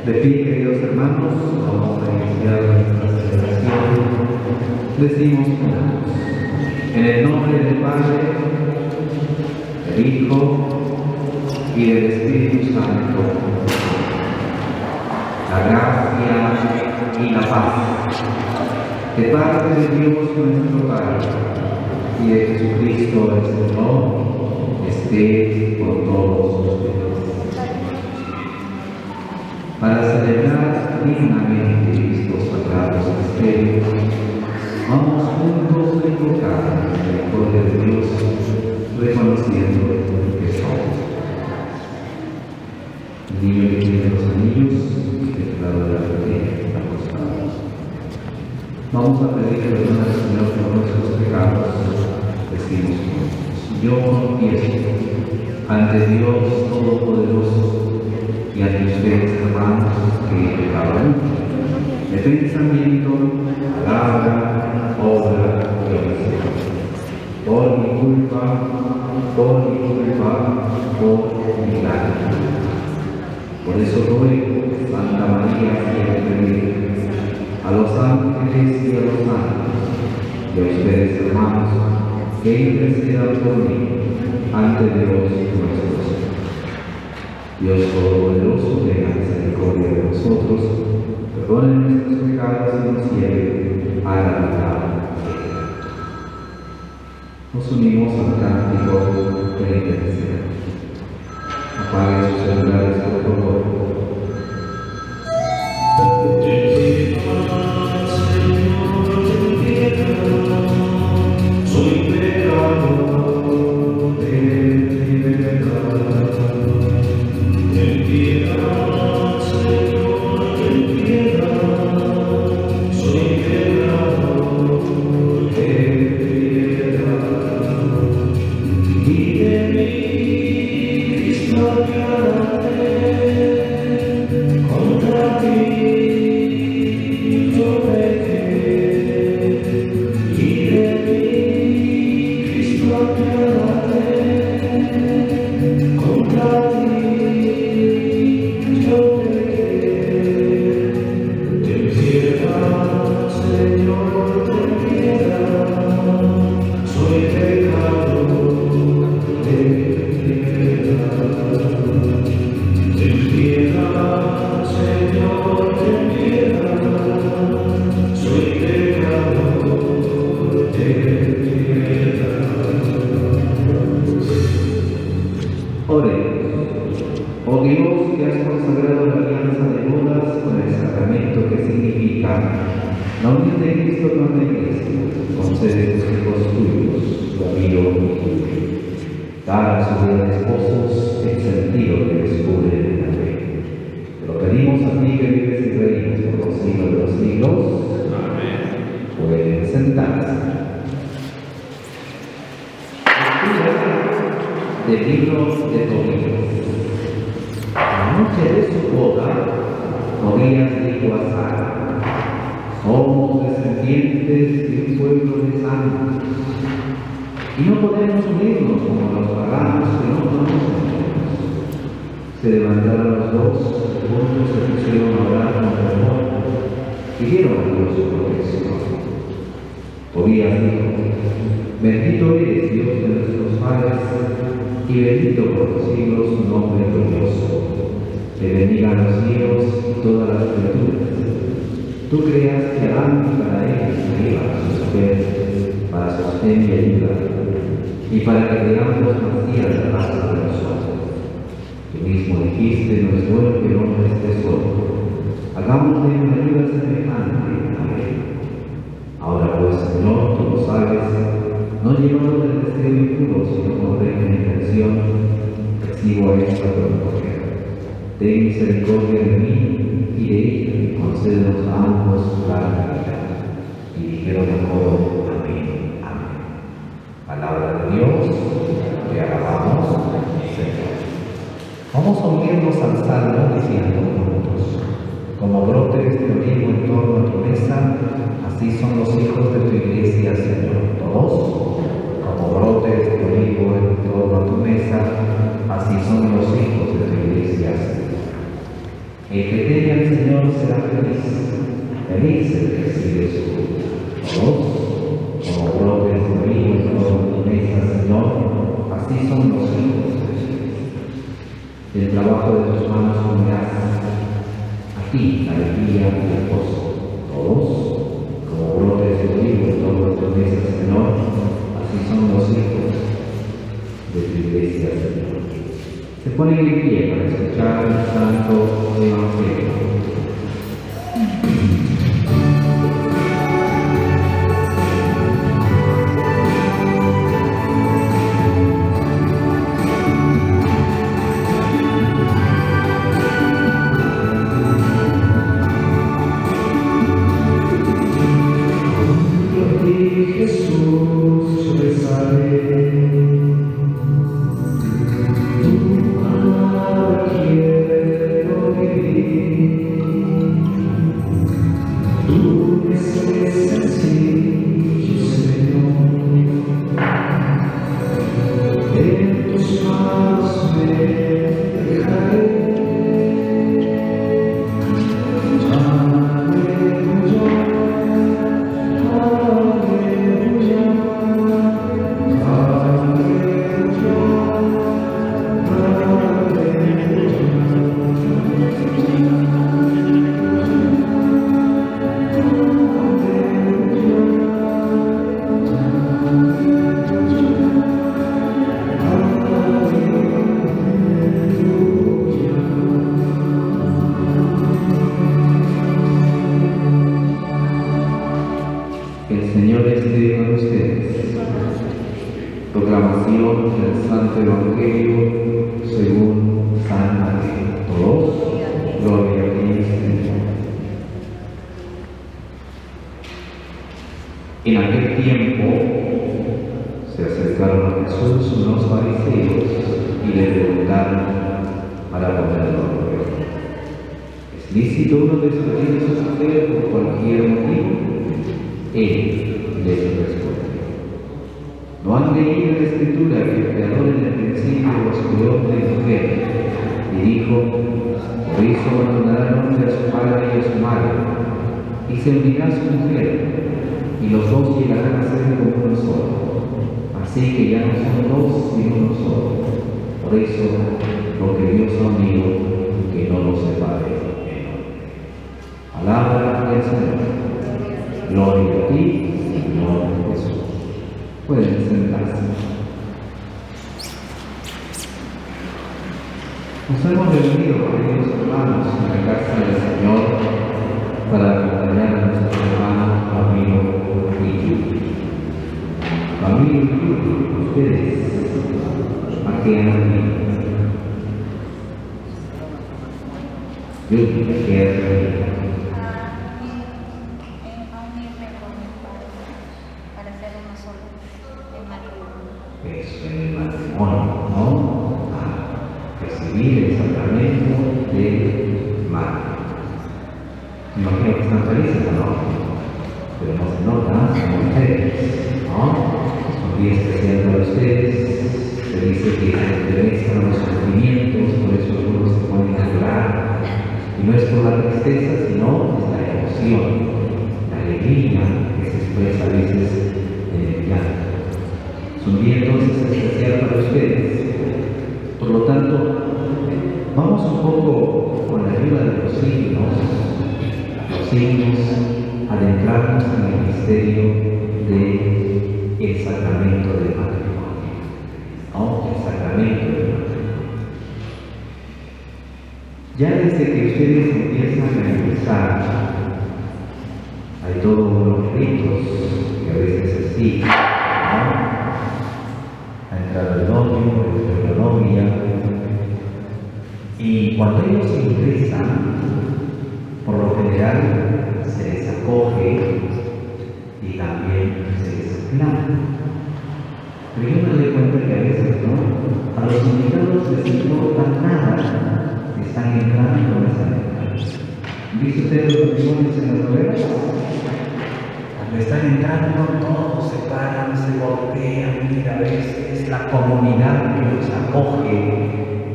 De fin, queridos hermanos, vamos a iniciar nuestra celebración. Decimos juntos, en el nombre del Padre, del Hijo y del Espíritu Santo, la gracia y la paz de parte de Dios nuestro Padre y de Jesucristo el Señor esté con todos ustedes. Para celebrar dignamente estos sagrados misterios, vamos juntos a invocar la misericordia de Dios, reconociendo que somos. El niño que tiene los anillos, del lado de la fe, acostado. Vamos a pedir perdón al Señor por nuestros pecados. Decimos, yo confieso ante Dios Todopoderoso y ante ustedes, hermanos, que he pecado mucho, de pensamiento, palabra, obra y omisión. Por mi culpa, por mi lágrima. Por eso ruego, Santa María, siempre Virgen, a los ángeles y a los santos, y a ustedes, hermanos, que intercedan por mí ante Dios nuestro Señor. Dios Todopoderoso, tenga misericordia de nosotros, perdone nuestros pecados y nos lleve a la vida eterna. Nos unimos al cántico de la intercesión. Apaguen sus celulares, por favor. Del libro de Tobías. La noche de su boda, Tobías dijo a Sara: somos descendientes de un pueblo de santos, y no podemos unirnos como los paganos que no conocen a Dios. Se levantaron los dos, juntos se pusieron a orar con fervor, pidieron a Dios su protección. Tobías dijo: bendito eres, Dios de nuestros padres, y bendito por los siglos su nombre glorioso. Te bendigan los cielos y todas las criaturas. Tú creaste a Adán para él, para su mujer, para sostén y ayuda, y para que de ambos nacieran la raza de nosotros. Tú mismo dijiste: no es bueno que el hombre esté solo. Hagámosle una ayuda semejante a él. Ahora pues, Señor, tú lo sabes, no llevado del deseo impuro, sino con recta intención, recibo a esta tu mujer. Ten misericordia de mí y de ella, y concédenos a ambos larga vida. Y dijeron en coro: amén, amén. Palabra de Dios, te alabamos, Señor. Vamos a unirnos al salmo diciendo juntos: como brotes de olivo en torno a tu mesa, así son los hijos de tu iglesia, Señor. Todos, como brotes de olivo en torno a tu mesa, así son los hijos de tu iglesia, Señor. El que teme al Señor será feliz. Feliz el que recibe su fruto. Todos, como brotes de olivo en todas las mesas, Señor, así son los hijos de Dios. El trabajo de tus manos unirás a ti la alegría y el gozo. Todos, como brotes de olivo en todas las mesas, Señor, así son los hijos de tu iglesia, Señor. Se ponen en pie para escuchar el santo Evangelio. Proclamación del Santo Evangelio según San Mateo. Todos, gloria a ti, Señor. En aquel tiempo se acercaron a Jesús unos fariseos y le preguntaron para ponerlo a prueba: ¿es lícito uno destruir a su mujer por cualquier motivo? Él les respondió: ¿no han leído en la Escritura que el Creador en el principio los creó hombre y mujer? Y dijo: por eso abandonará el hombre a su padre y a su madre, y se unirá a su mujer, y los dos llegarán a ser como uno solo. Así que ya no son dos, sino uno solo. Por eso, lo que Dios ha unido, que no lo separe el hombre. Palabra del Señor. Gloria a ti, Señor Jesús. Pueden sentarse. Nos hemos reunido, queridos hermanos, en la casa del Señor para acompañar a nuestro hermano Camilo y Yuri. Camilo y Yuri, ustedes, ¿a qué han venido? Yuri, ¿a qué han venido? Eso, en el matrimonio, ¿no? Recibir el sacramento del matrimonio. Me imagino que están felices, ¿no? Pero no se nota, son ustedes, ¿no? Es un día especial para ustedes. Se dice que se entrevistan los sentimientos, por eso algunos se ponen a llorar. Y no es por la tristeza, sino es la emoción, la alegría que se expresa a veces en el llanto. Es un día entonces especial para ustedes. Por lo tanto, vamos un poco con la ayuda de los signos, adentrarnos en el misterio del sacramento del matrimonio. ¿No? El sacramento del matrimonio. Ya desde que ustedes empiezan a empezar, hay todos unos ritos que a veces se siguen, ¿no? La entrada del novio, la novia. Y cuando ellos ingresan, por lo general se les acoge y también se les aclama. Pero yo me doy cuenta que a veces, ¿no? A los invitados les importa nada que están entrando con esa entrada. ¿Viste ustedes los matrimonios en las novelas? Cuando están entrando, todos se paran, se golpean, mira, a veces la comunidad que los acoge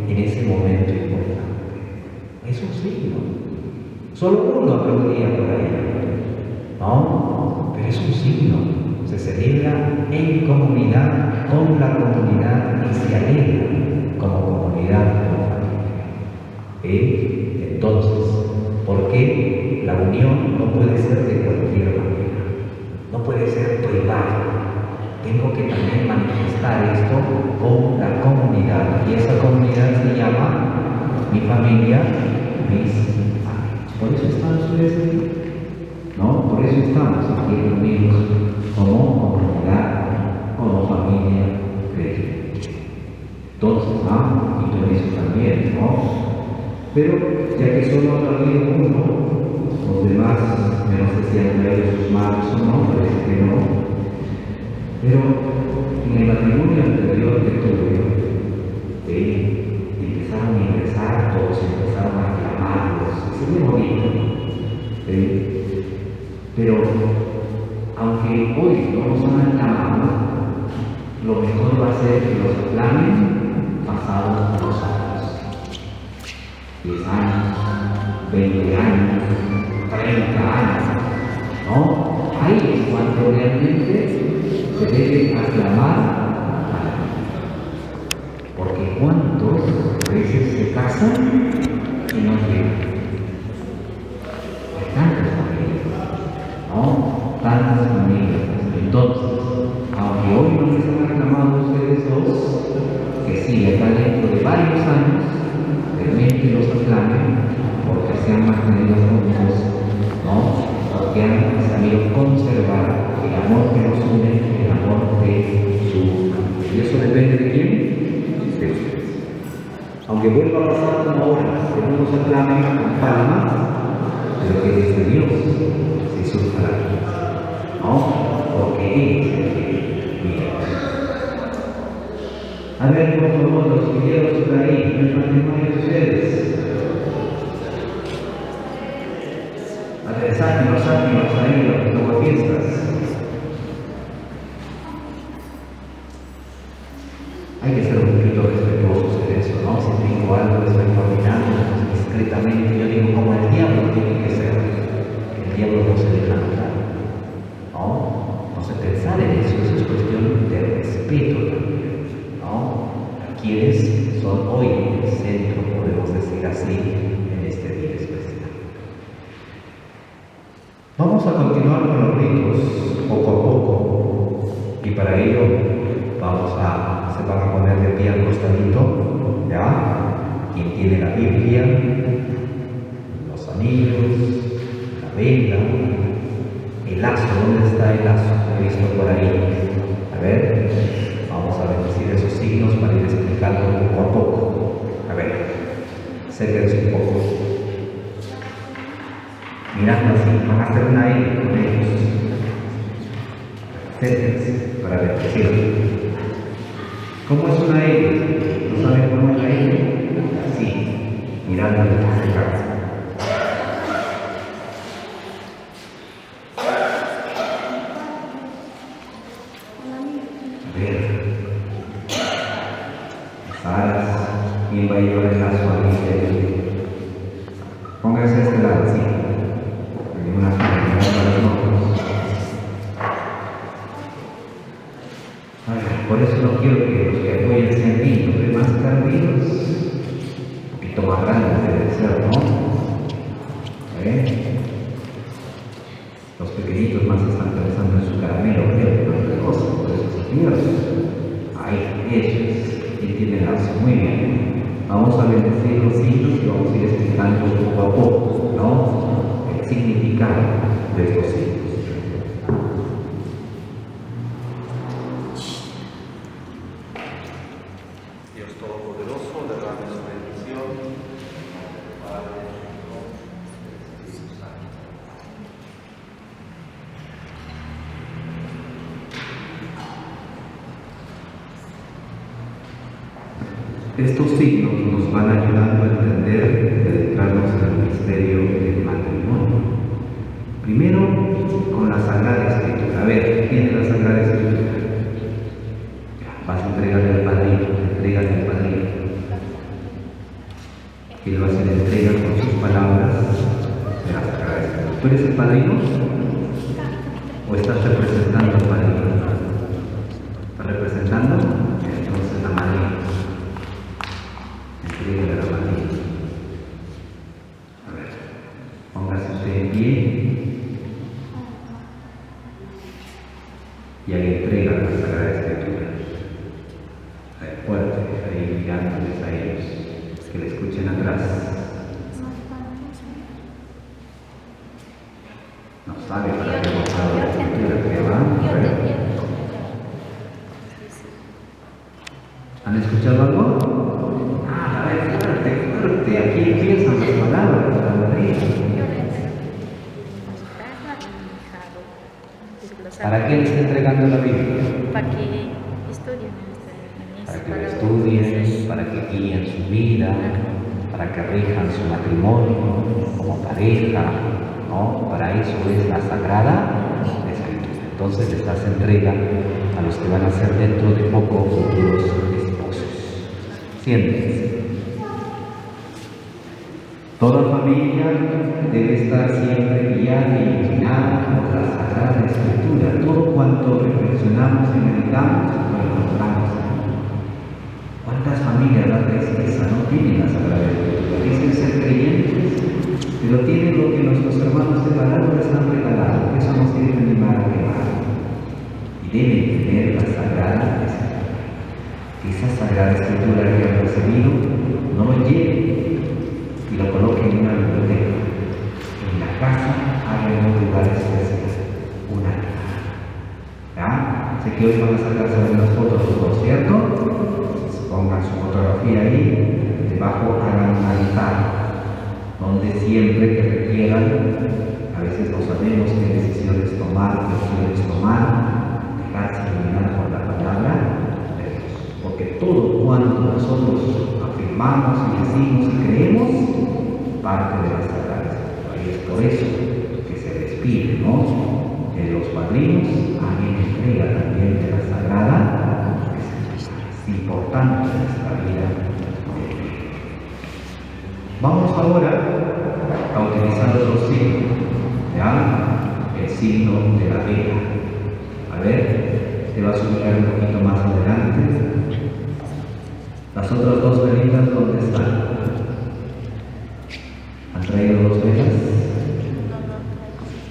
en ese momento importante. Eso se signo. Solo uno aplaudiría por ahí. No, pero es un signo. Se celebra en comunidad, con la comunidad y se alegra como comunidad, como familia. Entonces, ¿por qué la unión no puede ser de cualquier manera? No puede ser privada. Tengo que también manifestar esto con la comunidad. Y esa comunidad se llama mi familia, mis amigos. Por eso estamos ustedes aquí. ¿No? Por eso estamos aquí reunidos como comunidad, como familia creyente. Entonces, y por eso también, ¿no? Pero ya que solo ha habido uno, los demás, yo no sé si han traído sus manos o no, parece que no. Pero en el matrimonio anterior que tuve, empezaron a ingresar todos, empezaron a aclamarlos, se ve bonito. Pero aunque hoy no nos han aclamado, lo mejor va a ser que los aclamen pasados los años. 10 años, 20 años, 30 años, ¿no? Ahí es cuando realmente se debe aclamar a la vida. Porque ¿cuántos veces se casan y no llegan? Hay tantas familias, ¿no? Tantas familias. Entonces, aunque hoy no les han aclamado ustedes dos, que sí, acá dentro de varios años, realmente los aclamen porque se han mantenido juntos, ¿no? Porque han sabido conservar el amor que nos une, el amor de su familia. ¿Y eso depende de quién? De ustedes. Aunque vuelva a pasar como ahora, que no nos aclamen con palmas, pero que desde Dios se surja la vida, ¿no? Porque Él es el que mira. A ver, por favor, los guerreros por ahí, en el matrimonio de ustedes. A ver, sáquenlos ahí, los tomafiestas. Hay que ser un poquito respetuosos en eso, ¿no? Si digo algo, estoy coordinando discretamente. Yo digo, como el diablo tiene que ser. El diablo no se deja notar, ¿no? No se pensar en eso, es cuestión de respeto también, ¿no? A quienes son hoy el centro, podemos decir así, en este día especial. Vamos a continuar con los ritos poco a poco, y para ello se van a poner de pie al costadito, ¿ya? Quien tiene la Biblia, los anillos, la vela, el lazo. ¿Dónde está el lazo? He visto por ahí. A ver, vamos a bendecir esos signos para ir explicando poco a poco. A ver, acérquense un poco. Mirando así, van a hacer una L con ellos. Acérquense para bendecirlos. ¿Cómo es una L? ¿No saben cómo es la L? Así, mirando en este caso. A ver, Saras, ¿quién va a llevar el lazo a mí? Pónganse a este lado, sí. Una fila, para los otros. Por eso no quiero que los que apoyen sean niños, los demás tardíos, un poquito más grandes deben ser, ¿no? Los pequeñitos más están pensando en su caramelo, creo, en otra cosa, por eso se pierden. Ahí, ellos, y tienen lazo, muy bien. Vamos a bendecir los signos y vamos a ir explicando poco a poco, ¿no? El significado de estos signos. Dios Todopoderoso, derrame su bendición, Padre, Hijo y Espíritu Santo. Estos signos nos van ayudando a entender y adentrarnos en el misterio del matrimonio. Primero, con la Sagrada Escritura. A ver, ¿quién es la Sagrada Escritura? Vas a entregarle al padrino, entrégale al padrino. Y lo hace la entrega con sus palabras de la Sagrada Escritura. ¿Tú eres el padrino? ¿O estás representando al padrino? ¿Estás representando? Entonces la madrina. Entrega la madrina. A ver, póngase usted en pie y ahí entrega la Sagrada Escritura. Ahí fuerte, ahí mirándoles a ellos, que le escuchen atrás. No sabe para qué pasado la Escritura, que va. A ver. ¿Han escuchado algo? Ah, a ver, fuerte, fuerte. Aquí empiezan las palabras de la madrina. ¿Para qué le está entregando la Biblia? Para que estudien. Para que lo estudien, para que guíen su vida, para que rijan su matrimonio como pareja, ¿no? Para eso es la Sagrada Escritura. Entonces les hace entrega a los que van a ser dentro de poco futuros esposos. Siéntense. Toda familia debe estar siempre guiada y iluminada por la Sagrada Escritura. Todo cuanto reflexionamos y meditamos lo encontramos ahí. ¿Cuántas familias la tristeza no tienen la Sagrada Escritura? Dicen ser creyentes, pero tienen lo que nuestros hermanos de Balado les han regalado, que eso no sirve ni para quemar. Y deben tener la Sagrada Escritura. Que esa Sagrada Escritura que han recibido no lo lleven y lo coloquen en una biblioteca. En la casa hagan un lugar especial, una altar. ¿Ya? Sé que hoy van a sacarse algunas fotos, ¿no? ¿Cierto? Pongan su fotografía ahí, debajo hagan un altar, donde siempre que requieran, a veces no sabemos qué decisiones tomar, dejarse iluminar por la palabra de Dios. Porque todo cuanto nosotros afirmamos y decimos y creemos, parte de la Sagrada Escritura. Y es por eso que se les pide, ¿no?, que los padrinos hagan entrega también de la Sagrada Escritura. Es importante en nuestra vida. Vamos ahora a utilizar otro signo, ¿ya? El signo de la vela. A ver, te vas a ubicar un poquito más adelante. Las otras dos velitas, ¿dónde están? ¿Han traído dos velas?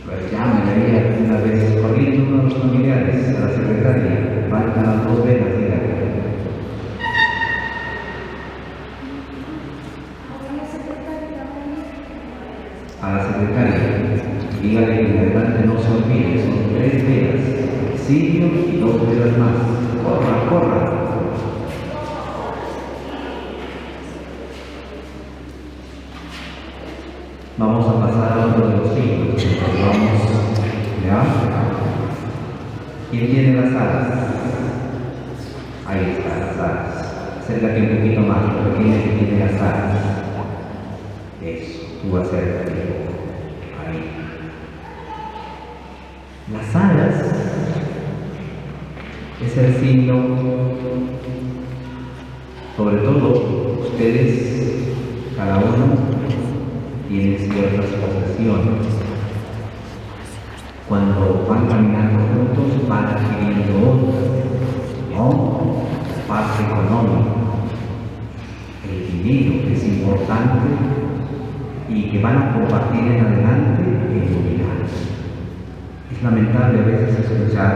Pues llámenle ahí una vez corriendo uno de los familiares a la secretaria. Faltan las dos velas, dígale. A la secretaria, dígale que adelante no se olvide, son 3 velas, cirio y 2 velas más. Corra, corra. Vamos a pasar a otro de los signos. Vamos, ¿ya? ¿Quién tiene las alas? Ahí están las alas. Acércate un poquito más, pero ¿quién es el que tiene las alas? Eso, tú acércate un poco. Ahí. Las alas es el signo, sobre todo ustedes, cada uno tiene ciertas posesiones. Cuando van caminando juntos van adquiriendo otras, ¿no? Parte económica, el dinero que es importante y que van a compartir en adelante en unidad. Es lamentable a veces escuchar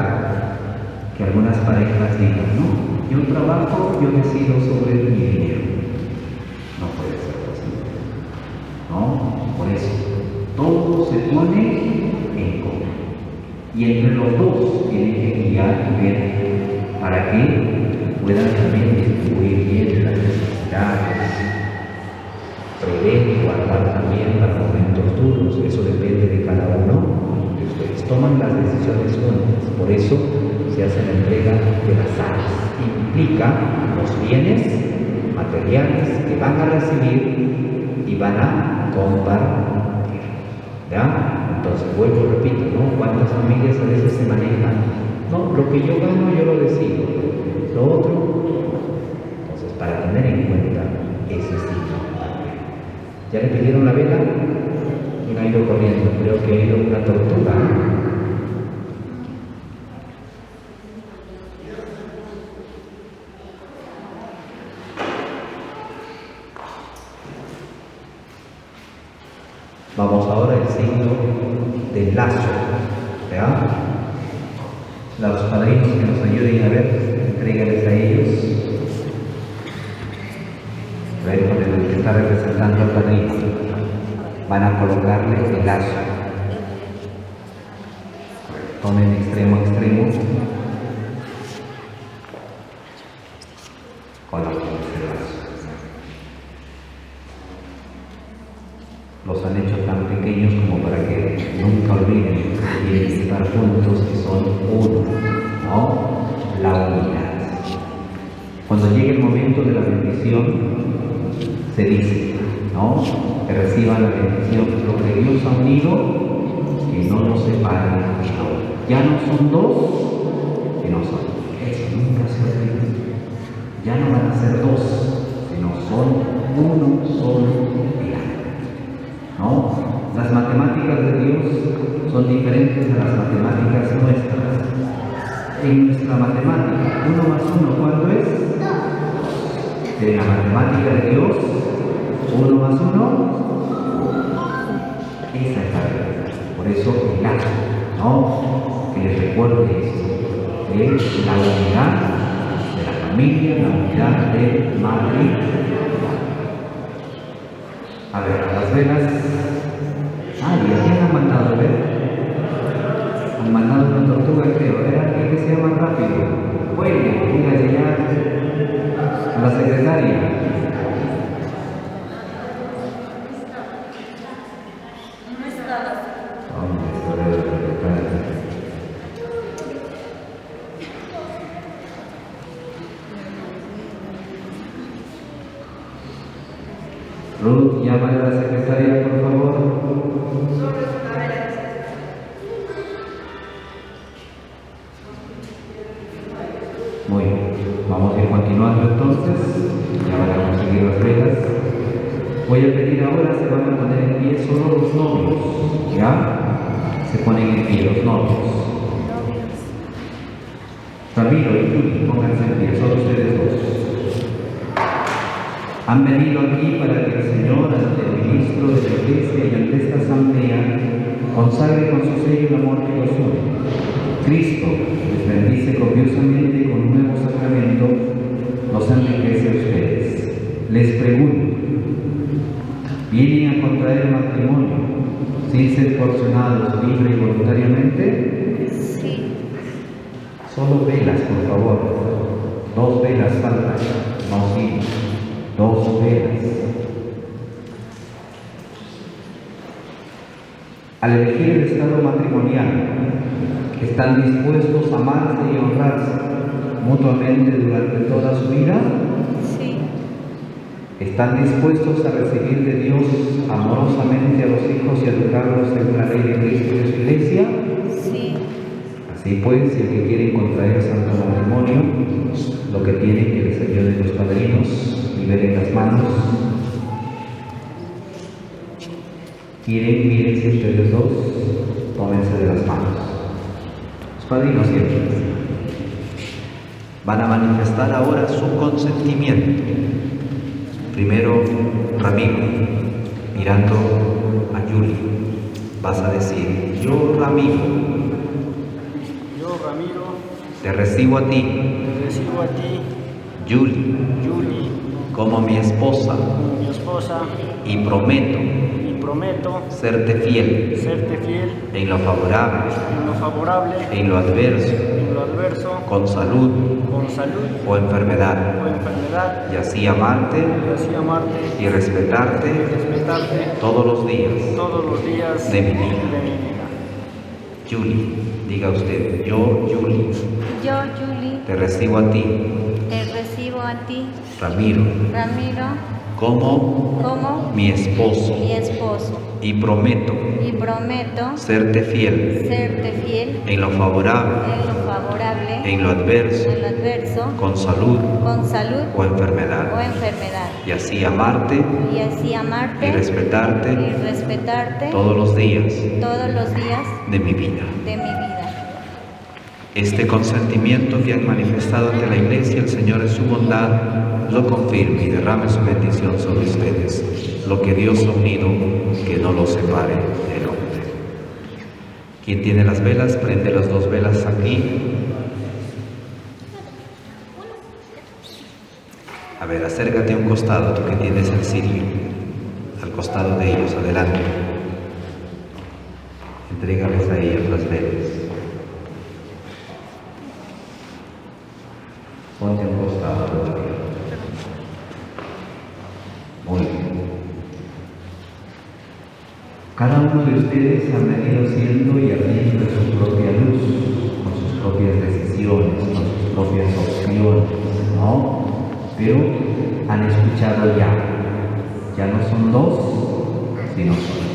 que algunas parejas digan, no, yo trabajo, yo decido sobre mi dinero. No puede ser posible, ¿no? Por eso, todo se pone en común. Y entre los dos tienen que guiar y ver para que puedan también distribuir bien las necesidades, prever y guardar también para momentos duros. Eso depende de cada uno de ustedes. Toman las decisiones juntas, por eso se hace la entrega de las alas. Implica los bienes materiales que van a recibir y van a compartir. ¿Ya? Entonces, vuelvo y repito, ¿no? ¿Cuántas familias a veces se manejan? No, lo que yo gano yo lo decido, lo otro. Entonces, para tener en cuenta ese signo también. Ya le pidieron la vela y no ha ido corriendo. Creo que ha ido una tortuga. Vamos ahora al signo del lazo. ¿Verdad? Los padrinos que nos ayuden a ver, entréguenles a ellos. A ver, con el que está representando al padrino. Van a colocarle el lazo. Tomen extremo a extremo. Coloquen el lazo. Los han hecho tan pequeños como para que nunca olviden que tienen que estar juntos y son uno, ¿no? La unidad. Cuando llegue el momento de la bendición, se dice, ¿no? Que reciban la bendición, lo que Dios ha unido, que no nos separen. Ya no son dos, que no son. Eso nunca se olvida. Ya no van a ser dos, sino son uno solo. ¿No? Las matemáticas de Dios son diferentes a las matemáticas nuestras. En nuestra matemática, 1 más 1, ¿cuánto es? En la matemática de Dios, 1 más 1, esa es la verdad. Por eso el lazo, ¿no? Que les recuerde eso, que es la unidad de la familia, la unidad de madre. A ver, las velas. ¿Y a quién han mandado? A ver. Han mandado una tortuga, creo. A ver, alguien que sea más rápido. Bueno, dígale ya a la secretaria. ¿Dónde está la secretaria? Ruth, llámale a la secretaria, por favor. Muy bien, vamos a ir continuando entonces. Ya van a conseguir las velas. Voy a pedir ahora, se van a poner en pie solo los novios. ¿Ya? Se ponen en pie los novios. Ramiro y Juli, pónganse en pie, solo ustedes dos. Han venido aquí para que el Señor, ante el ministro de la Iglesia y ante esta asamblea, consagre con su sello el amor que los une. Cristo les bendice copiosamente con un nuevo sacramento, los enriquece a ustedes. Les pregunto, ¿vienen a contraer matrimonio sin ser porcionados libre y voluntariamente? Sí. Solo velas, por favor. 2 velas faltan, no 5. 2 velas. Al elegir el estado matrimonial, ¿están dispuestos a amarse y honrarse mutuamente durante toda su vida? Sí. ¿Están dispuestos a recibir de Dios amorosamente a los hijos y educarlos según la ley de Cristo y de su Iglesia? Sí. Así pues, si el que quiere contraer santo matrimonio, lo que tiene que les ayuden los padrinos, liberen las manos. Mírense ustedes dos, tómense de las manos. Los padrinos siempre van a manifestar ahora su consentimiento. Primero, Ramiro, mirando a Juli, vas a decir: yo, Ramiro, te recibo a ti, Juli, como mi esposa, y prometo serte fiel en lo favorable, en lo adverso, con salud o enfermedad, y así amarte y respetarte todos los días de mi vida. Juli, diga usted: yo, Juli, Yo, Juli, te recibo a ti te recibo a a ti, Ramiro, como mi esposo, y prometo serte fiel en lo favorable, en lo adverso, con salud o enfermedad, y así amarte y respetarte todos los días de mi vida. Este consentimiento que han manifestado ante la Iglesia, el Señor en su bondad lo confirme y derrame su bendición sobre ustedes. Lo que Dios ha unido, que no lo separe el hombre. Quien tiene las velas, prende las 2 velas aquí. A ver, acércate a un costado, tú que tienes el cirio, al costado de ellos, adelante. Entrégales a ellos las velas. Ponte a un costado de ti. Muy bien. Cada uno de ustedes ha venido siendo y ardiendo su propia luz, con sus propias decisiones, con sus propias opciones, ¿no? Pero han escuchado ya no son 2, sino son.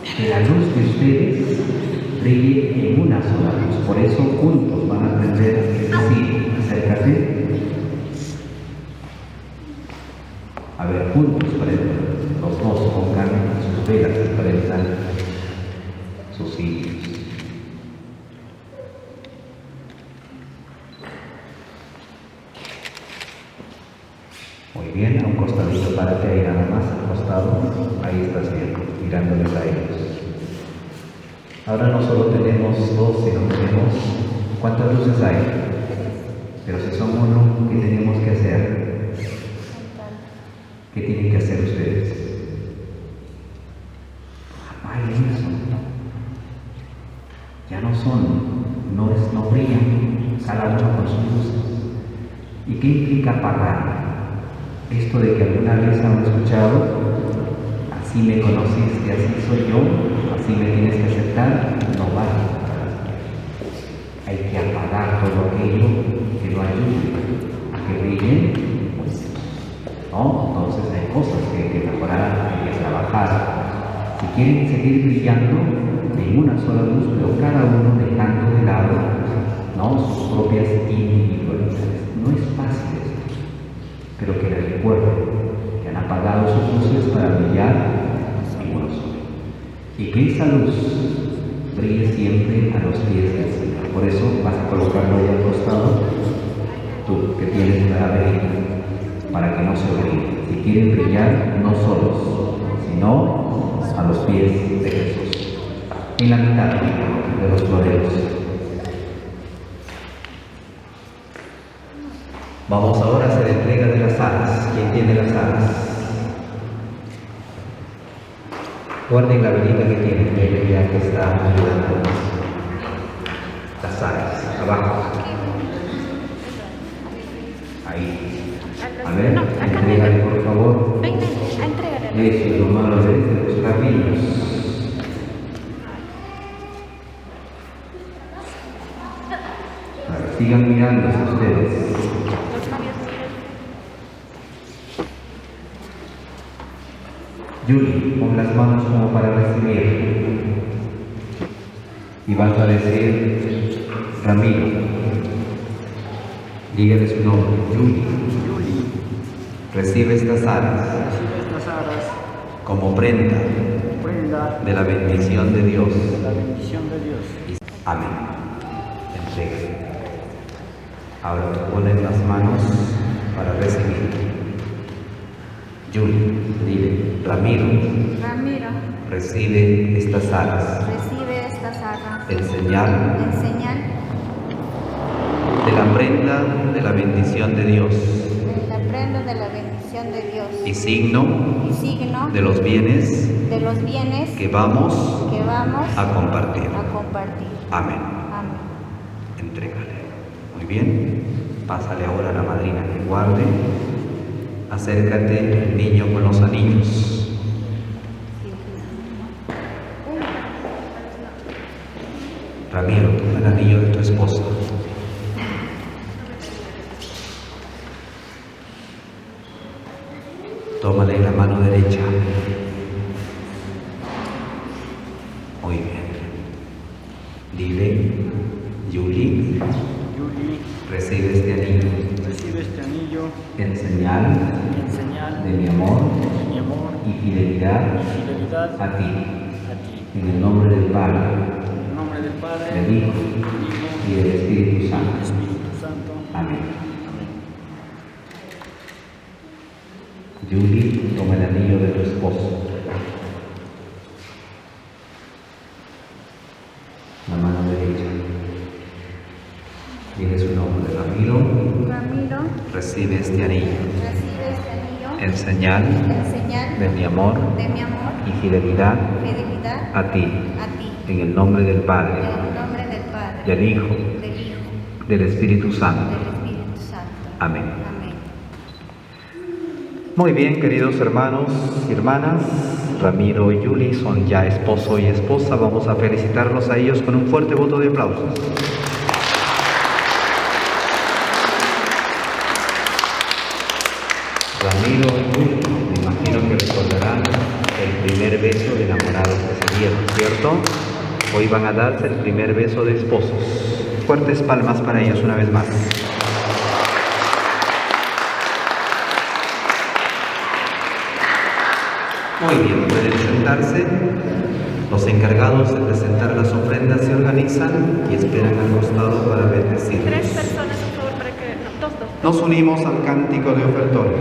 Que la luz de ustedes brille en una sola luz. Por eso juntos van a aprender a decir, acércate. A ver, juntos prendan. Los 2 pongan sus velas y prendan sus cirios. Muy bien, a un costadito, párate ahí nada más, al costado. Ahí estás bien, mirándoles a ellos. Ahora no solo tenemos 2, sino tenemos... ¿Cuántas luces hay? Pero si son 1, ¿qué tenemos que hacer? ¿Qué tienen que hacer ustedes? Apaguen eso. Ya no son, no brillan, cada uno con sus luces. ¿Y qué implica apagar? Esto de que alguna vez han escuchado, así me conociste, así soy yo, así me tienes que aceptar, no vale. Hay que apagar todo aquello que no ayude a que brillen, ¿no? Entonces hay cosas que hay que mejorar, hay que trabajar. Si quieren seguir brillando en una sola luz, pero cada uno dejando de lado, ¿no?, sus propias individualidades. No es fácil esto, pero que les recuerden que han apagado sus luces para brillar en uno solo. Y que esa luz brille siempre a los pies del Señor. Por eso vas a colocarlo ahí al costado, tú que tienes la velita, para que no se brille. Si quieren brillar, no solos, sino a los pies de Jesús, en la mitad de los floreros. Vamos ahora a hacer entrega de las alas. ¿Quién tiene las alas? Guarden la velita que tienen, ya que está ayudando. Las alas, abajo. Ahí. A ver, entrégale por favor. Eso es lo malo de los caminos. Sigan mirándose ustedes. Yuli, pon las manos como para recibir. Y vas a decir, Ramiro. Dígale su nombre, Yuli. Recibe estas alas como prenda de la bendición de Dios. Amén. Entrega. Ahora te pones las manos para recibir. Yuli, dile, Ramiro, recibe estas alas en señal de la prenda de la bendición de Dios y signo de los bienes que vamos a compartir. Amén. Entrégale. Muy bien. Pásale ahora a la madrina que guarde. Acércate el niño con los anillos. Ramiro, toma el anillo de tu esposa. la mano derecha. Muy bien. Dile, Yuli, recibe este anillo en señal de mi amor y fidelidad a ti. En el nombre del Padre, del Hijo y del Espíritu Santo. Amén. Yuli, toma el anillo de tu esposo. La mano derecha. Dile su nombre, Ramiro. Recibe este anillo en señal de mi amor y fidelidad a ti. En el nombre del Padre, del Hijo, del Espíritu Santo. Amén. Muy bien, queridos hermanos y hermanas, Ramiro y Yuli son ya esposo y esposa. Vamos a felicitarlos a ellos con un fuerte voto de aplausos. Ramiro y Yuli, me imagino que recordarán el primer beso de enamorados que se dieron, ¿cierto? Hoy van a darse el primer beso de esposos. Fuertes palmas para ellos una vez más. Muy bien, pueden sentarse. Los encargados de presentar las ofrendas se organizan y esperan al costado para bendecirlos. 3 personas, por favor, para que... No, 2. Nos unimos al cántico de ofertorio.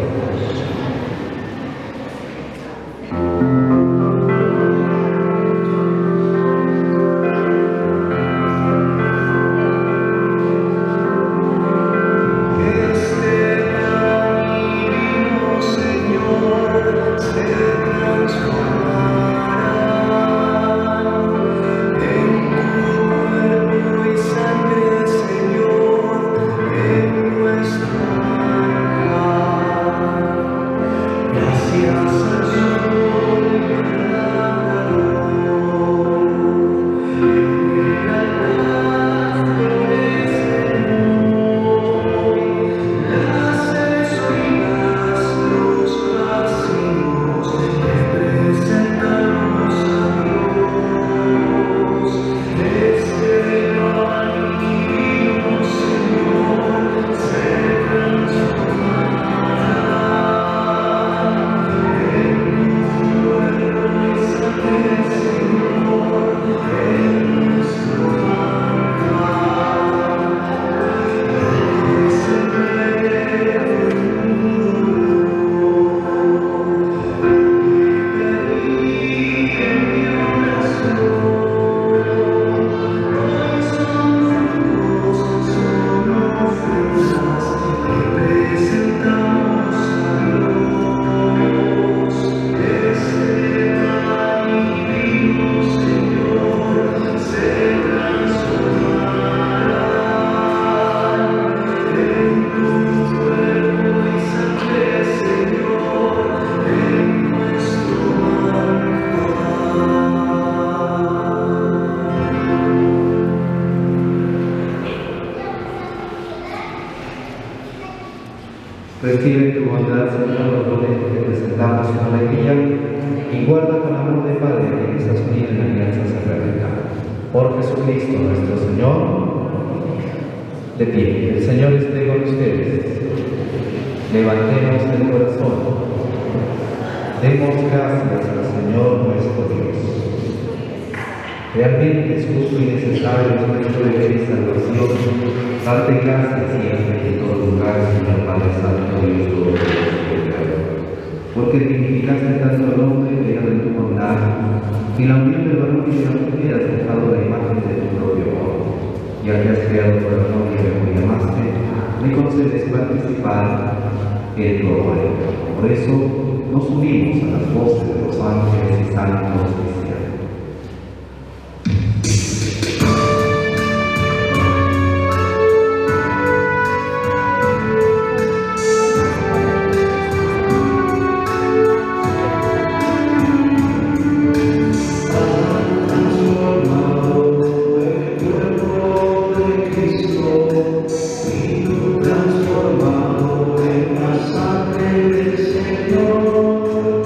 Recibe tu bondad, Señor, los dones que te presentamos con alegría y guarda con amor de Padre que estás unido en la alianza sacramental. Por Jesucristo nuestro Señor, de pie. El Señor esté con ustedes. Levantemos el corazón. Demos gracias al Señor nuestro Dios. Realmente es justo y necesario nuestro deber y salvación. Darte gracias siempre en todo lugar, Señor Padre Santo, Dios Todopoderoso, porque dignificaste tanto al hombre creado en tu bondad, y la unión del varón y de la mujer has dejado la imagen de tu propio amor. Ya que has creado corazón y me llamaste, me concedes participar en tu amor. Por eso nos unimos a las voces de los ángeles y santos cristianos. Transformado en la sangre del Señor.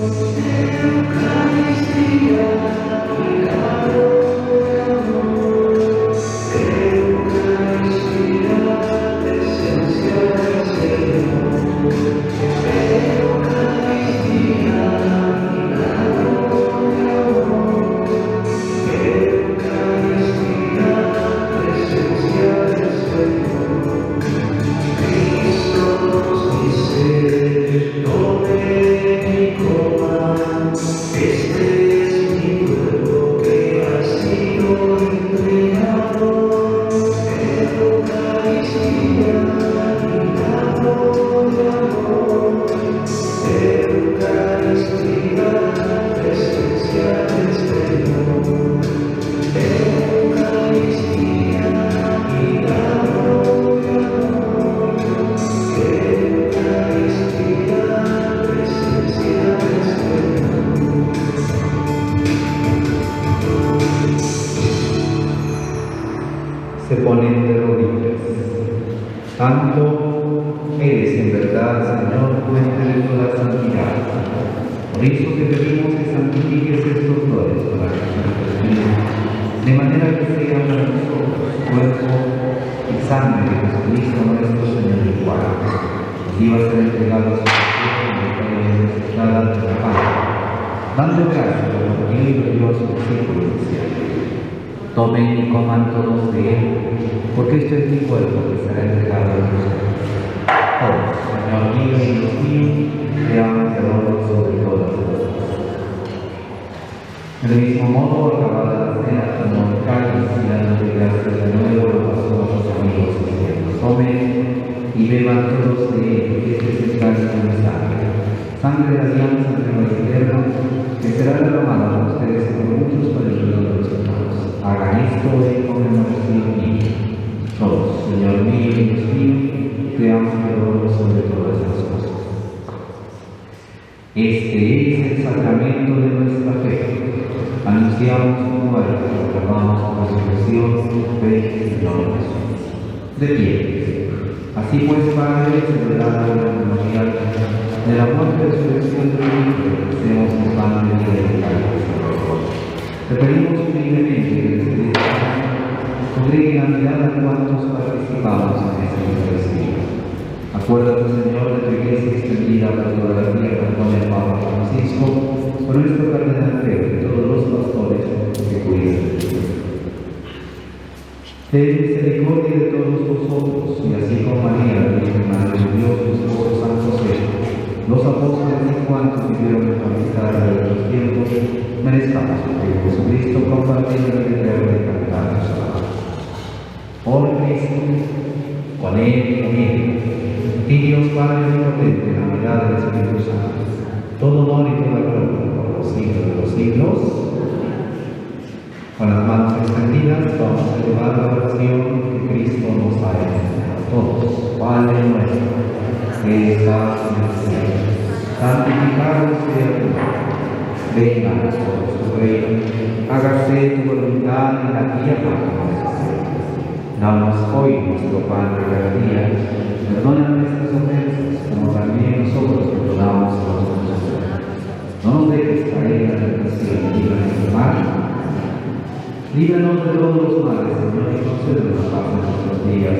esto te pedimos que santifiques estos dones para que de manera que sea para nosotros cuerpo y sangre de Jesucristo nuestro Señor y cual iba a ser entregado a su pasión dando gracias por lo que él dio a sus discípulos. Tomen y coman todos de él, porque este es mi cuerpo que será entregado a ustedes. Todos, Señor mío y Dios mío, te amo y te adoro sobre todas las cosas. Del mismo modo, acabada la cena, tomó el cáliz y dándole gracias de nuevo, lo pasó a sus amigos diciendo: tomen y beban todos de él, porque este es el cáliz de mi sangre, sangre de la alianza nueva y eterna, que será derramada por ustedes y por muchos para el perdón de los pecados. Hagan esto en conmemoración mía. Todos, Señor mío y Dios mío, te amo y te adoro sobre todas las cosas. Este es el sacramento de nuestra fe. Anunciamos su muerte, proclamamos su resurrección. Ven, Señor Jesús. De pie. Así pues, Padre, celebrando la memorial de la muerte y resurrección de Cristo, hacemos el pan de vida y el cáliz. Te pedimos humildemente que el Espíritu Santo congregue la mirada de cuantos participamos en esta Eucaristía. Acuérdate, Señor, de tu iglesia extendida por toda la tierra con el Papa Francisco, por nuestro cardenal Pedro y todos los pastores que cuidan de ti. Ten misericordia de todos vosotros, y así como María, la Virgen Madre de Dios, tu esposo San José, los apóstoles y cuantos vivieron en la amistad de los tiempos, merezcamos que Jesucristo compartiendo el eterno y cantar sus alabanzas. Por Cristo, con Él y en Él, y Dios Padre omnipotente, en la unidad del Espíritu Santo, todo honor y toda gloria por los siglos de los siglos. Con las manos extendidas vamos a elevar la oración que Cristo nos ha enseñado a todos. Padre nuestro, que estás en el cielo, santificado sea tu nombre. Venga a nosotros tu reino, hágase tu voluntad en la tierra como en el cielo. Danos hoy nuestro pan de cada día, perdona nuestras ofensas, como también nosotros perdonamos a los ofensores. No nos dejes caer en la tentación y líbranos del mal. Líbranos de todos los males, Señor, y concédenos la paz en nuestros días,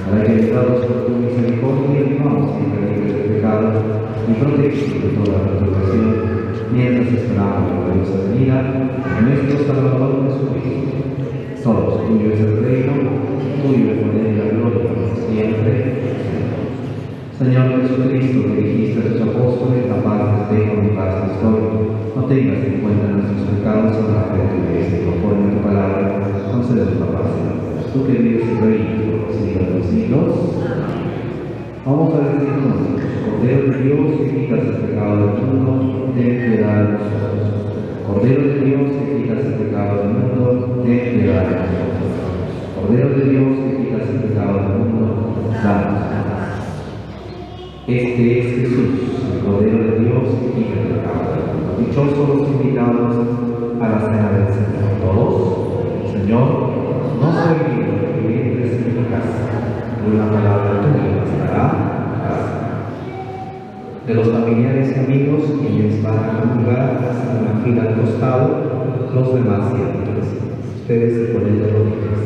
para que, ayudados por tu misericordia, vivamos siempre libres de pecado y protegidos de toda perturbación, mientras esperamos la gloriosa venida de nuestro Salvador Jesucristo. Todos, tuyo es el reino, tuyo es el poder y la gloria por siempre. Señor Jesucristo, que dijiste a tus apóstoles: la paz les dejo, mi paz les doy. No tengas en cuenta nuestros pecados, sino la fe de tu iglesia, y conforme a tu palabra, concédenos la paz. Tú que vives y reinas por los siglos de los siglos. Vamos a decir juntos: Cordero de Dios, que quitas el pecado del mundo, ten piedad de nosotros. Cordero de Dios, que quitas el pecado del mundo, ten piedad de nosotros. Cordero de Dios, que quitas el pecado del mundo, danos paz. Este es Jesús, el Cordero de Dios, que quita el pecado del mundo. Dichosos los invitados a la cena del Señor. Todos, Señor, no soy digno de que entres en mi casa, pero una palabra tuya bastará a casa. De los familiares y amigos, quienes van a comulgar, hacen una fila al costado, los demás siempre. Ustedes se ponen de rodillas.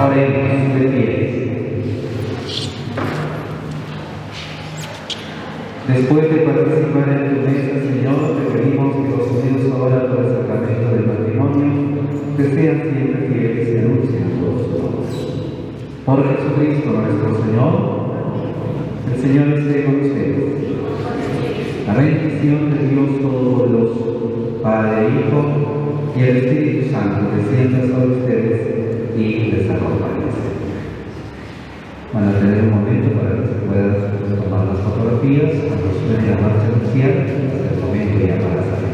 Oremos de pie. Después de participar en tu mesa, Señor, te pedimos que los unidos ahora por el sacramento del matrimonio te sean siempre fieles y anuncien a todos sus nombres. Por Jesucristo nuestro Señor, el Señor esté con ustedes. La bendición de Dios Todopoderoso, Padre, Hijo y el Espíritu Santo descienda sobre ustedes y les acompañe. Van a tener un momento para que se puedan tomar las fotografías cuando suene la marcha nupcial, hasta el momento ya para salir.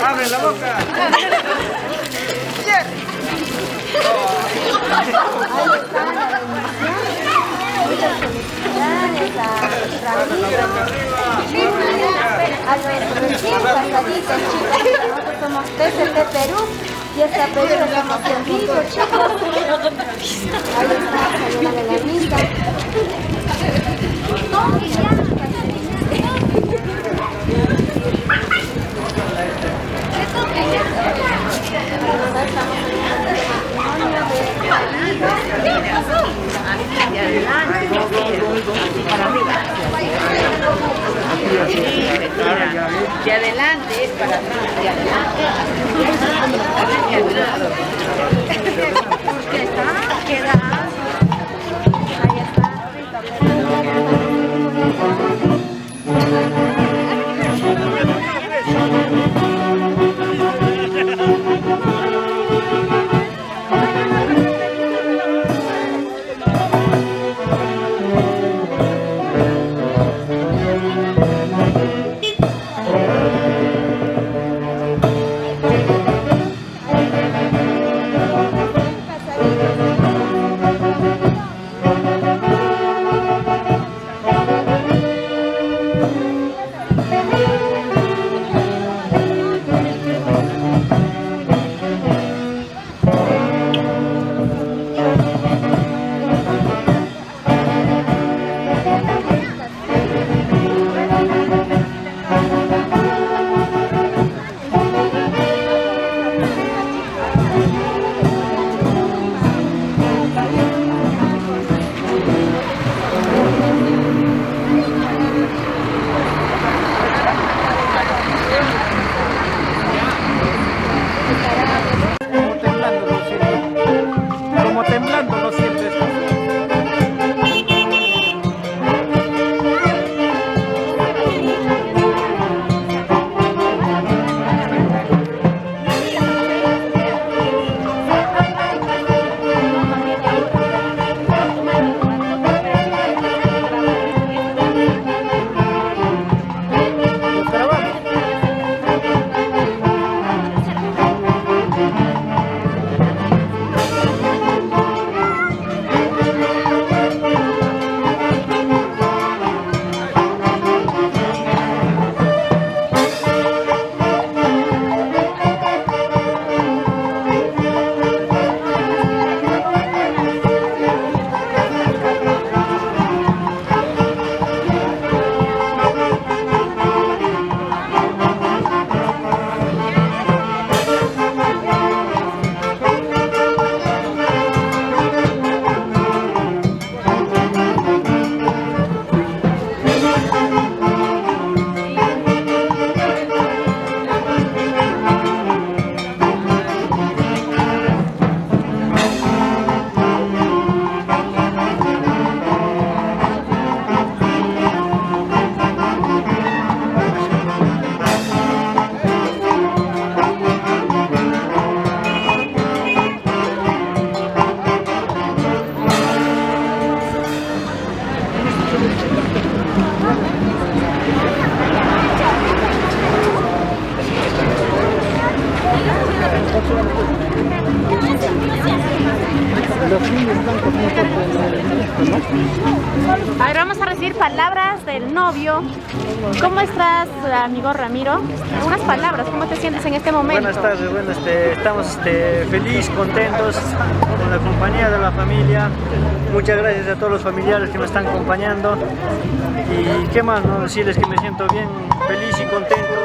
¡Abre la boca! Nosotros somos PCT Perú y esta Perú es la vivo, chicos. Ahí está, saludan a la misa. Estamos en el matrimonio de De adelante es para atrás, de adelante. ¿Qué está? Queda. Como temblando lo sientes. A ver, vamos a recibir palabras del novio. ¿Cómo estás, amigo Ramiro? Unas palabras, ¿cómo te sientes en este momento? Buenas tardes, bueno, estamos felices, contentos con la compañía de la familia. Muchas gracias a todos los familiares que me están acompañando. Y qué más, no decirles que me siento bien, feliz y contento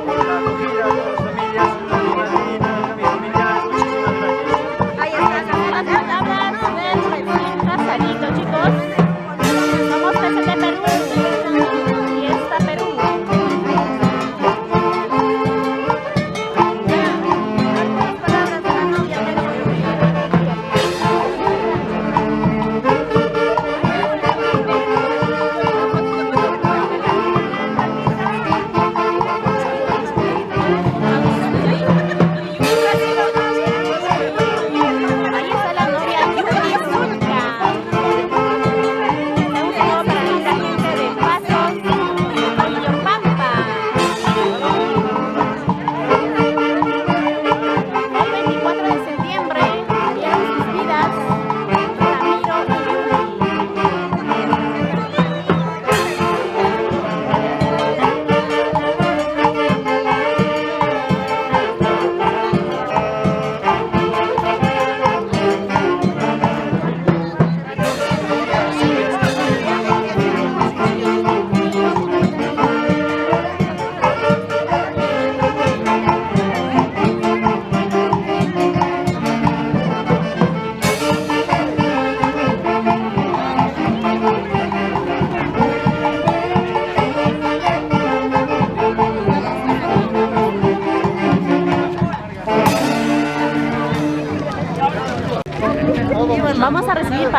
por la acogida de las familias, a mis familiares. Muchísimas gracias. Ahí están las palabras del recién casadito, chicos. Somos desde Perú. Y está Perú.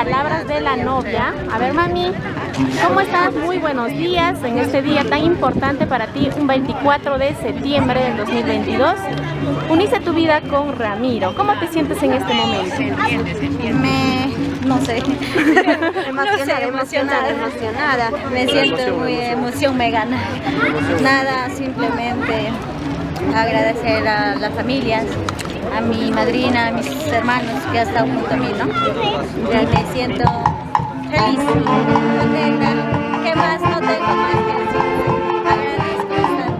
palabras de la novia. A ver, mami, ¿cómo estás? Muy buenos días en este día tan importante para ti, un 24 de septiembre del 2022. Uniste tu vida con Ramiro. ¿Cómo te sientes en este momento? No sé, emocionada. Me siento muy emoción, me gana. Nada, simplemente agradecer a las familias, a mi madrina, a mis hermanos que han estado junto a mí, ¿no? Ya me siento feliz, contenta. ¿Qué más? No tengo más que decir. Agradezco estar.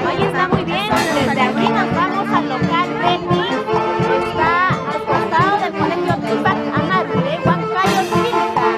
Oye, está muy bien. Desde aquí nos vamos al local Betty. Está al costado del colegio Tupac Amaru de Huancayo, Chilca.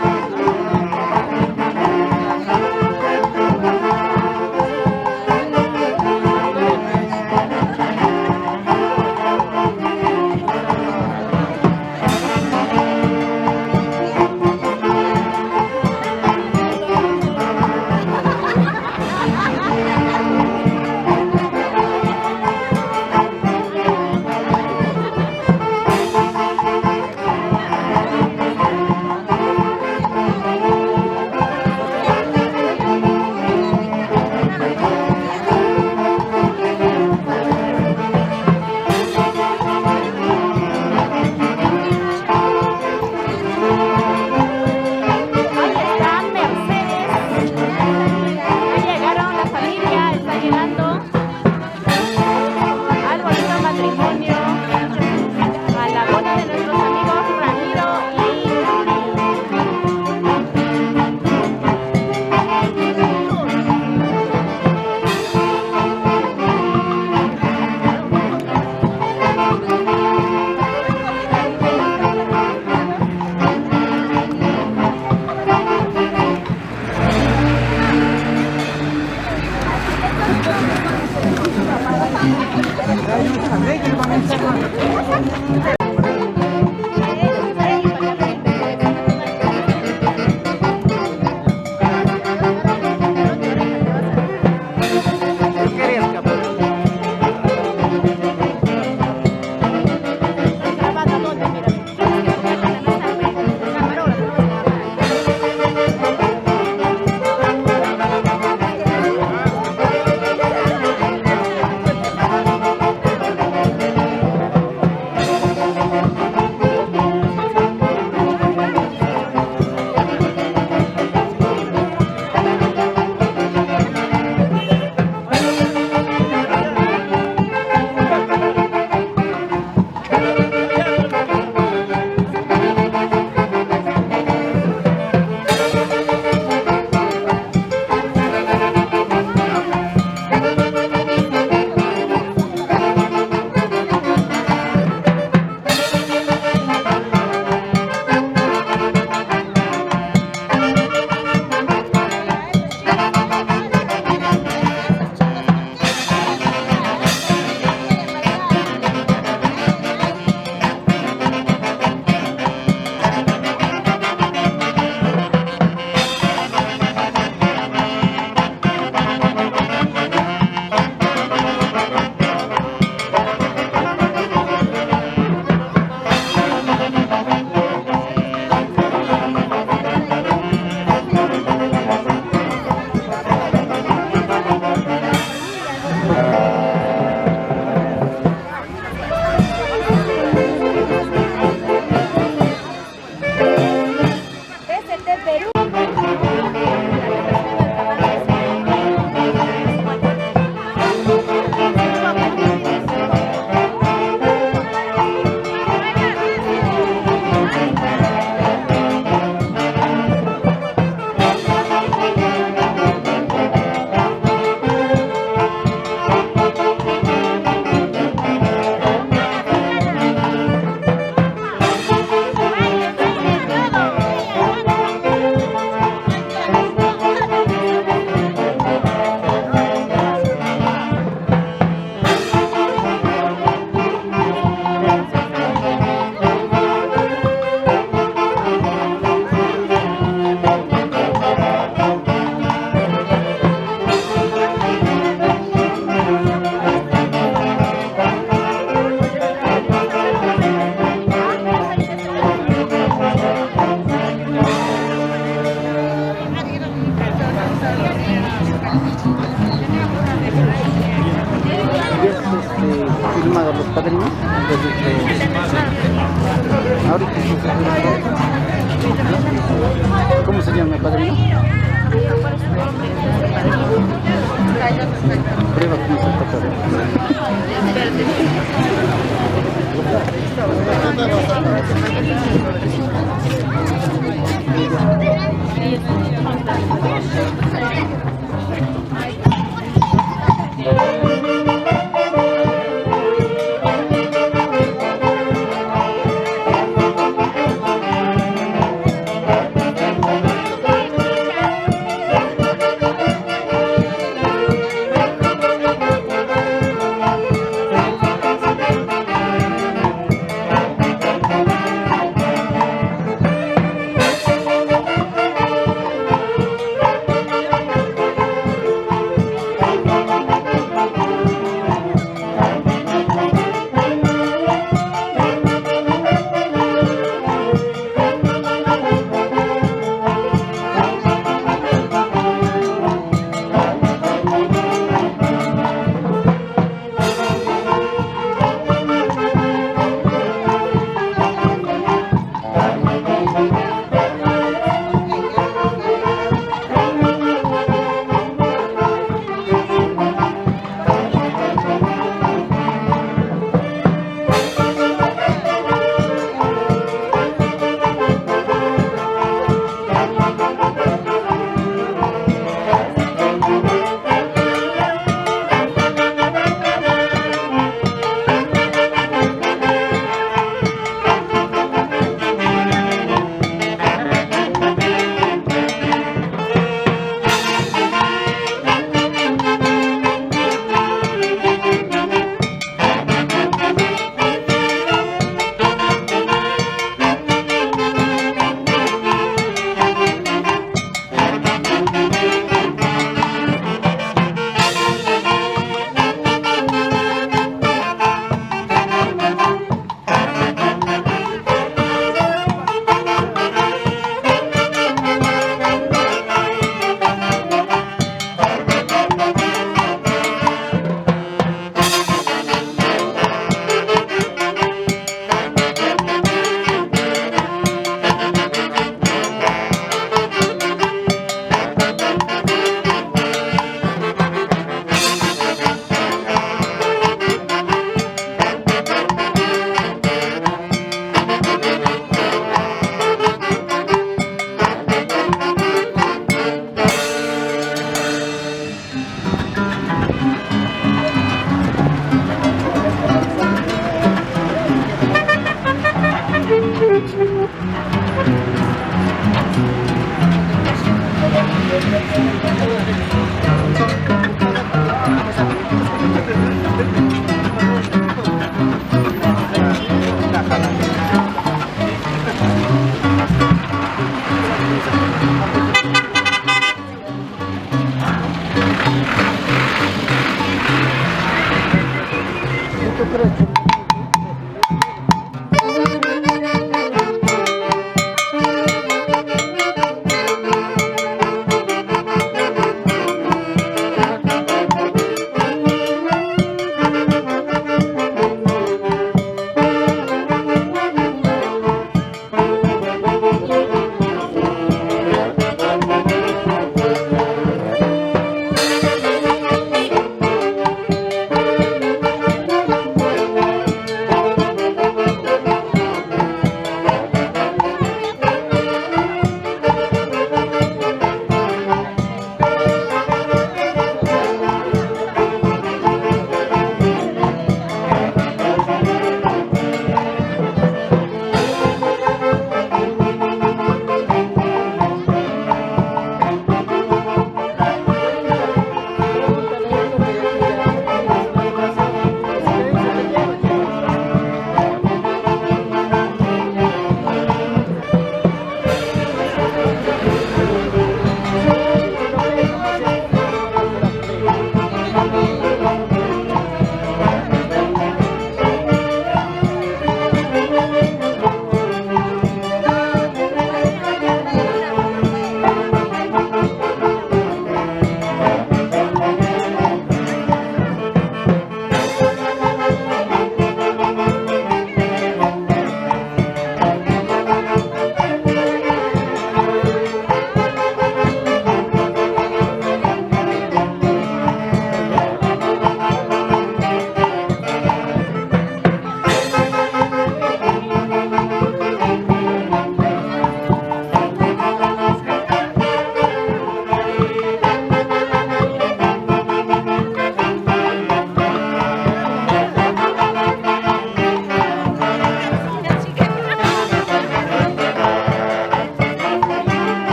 filmado Los Padrinos. Ahorita ¿cómo se llama el padrino? Prueba cómo se toca.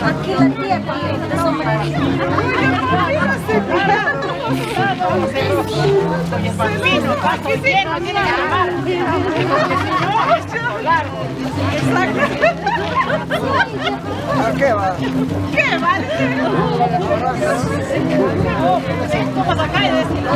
Aquí la tía con la sombra. ¿Qué va? ¿Qué vale? ¿Cómo sacar y decirlo?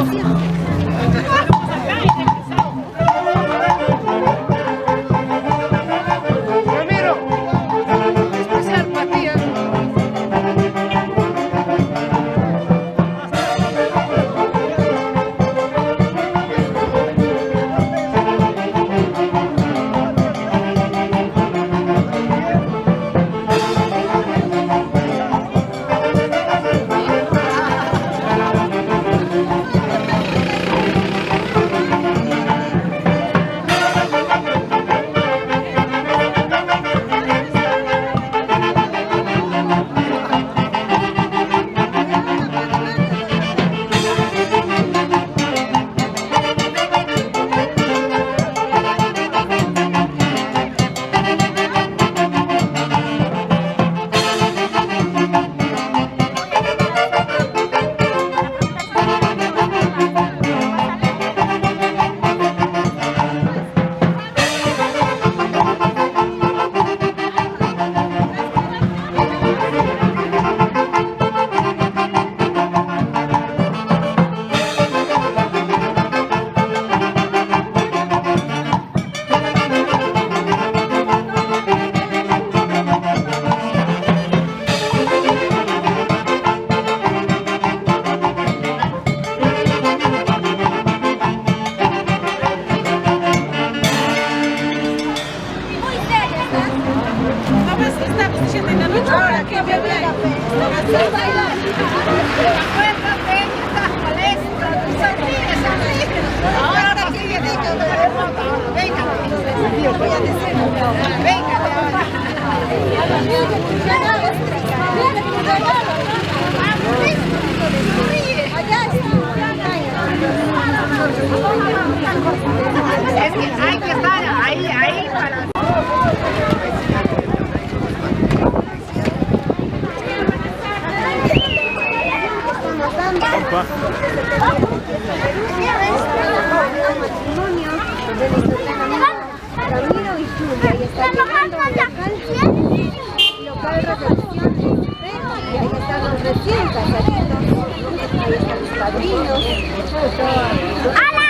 Es que hay que estar ahí para... Ramiro y Julia, y está llegando local recepción, y ahí están los recién casaditos, ahí están los padrinos, ahí están las abuelitas.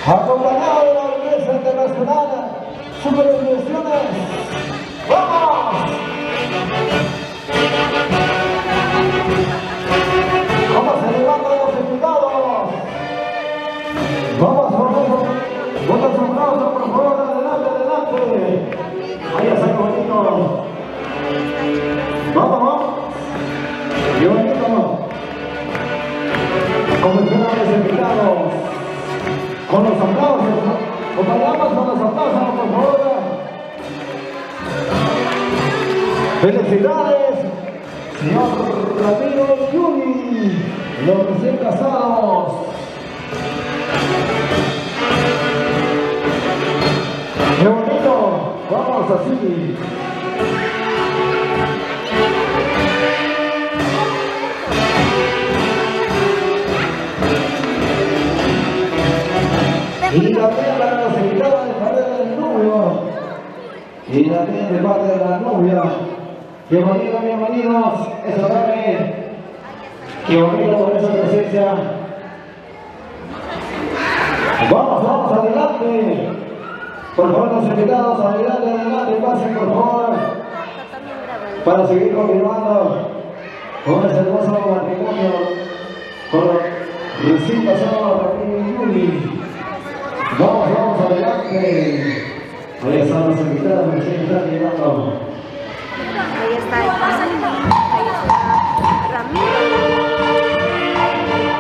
Acompañado de la Organización Internacional Superinversiones. ¡Vamos! Vamos celebrando a los invitados. Vamos con los aplausos, por favor, adelante. Ahí está el bonito. Vamos. Y bonito. Comisionados invitados. Con los aplausos, acompañamos con los aplausos, por favor. Felicidades señor Ramiro y Yuri, los recién casados. ¡Qué bonito! Vamos así. Y también para los invitados de parte del novio. Y también de parte de la novia. Bienvenidos, bienvenidos. Eso también. Qué bonito por esa presencia. Vamos, vamos, adelante. Por favor, los invitados, adelante, adelante, pasen por favor. Para seguir continuando con ese hermoso matrimonio. Con los recién pasados Ramiro y Yuri. Vamos, vamos, adelante. Ahí están los invitados, recién están llegando. Ahí está Ramiro.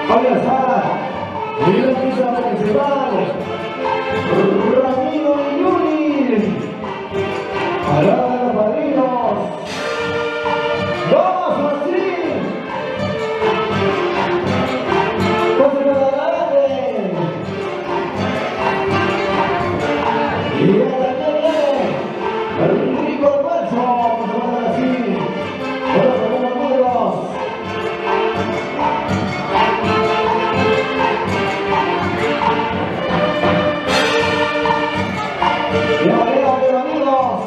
Ahí está. Y la pista principal. Ramiro y Yuri. Al lado de los padrinos. ¡Vamos, así! ¡Pónganlo adelante! Y ya también el rico almuerzo, por favor, así. Hola, amigos. Bienvenidos, bienvenidos.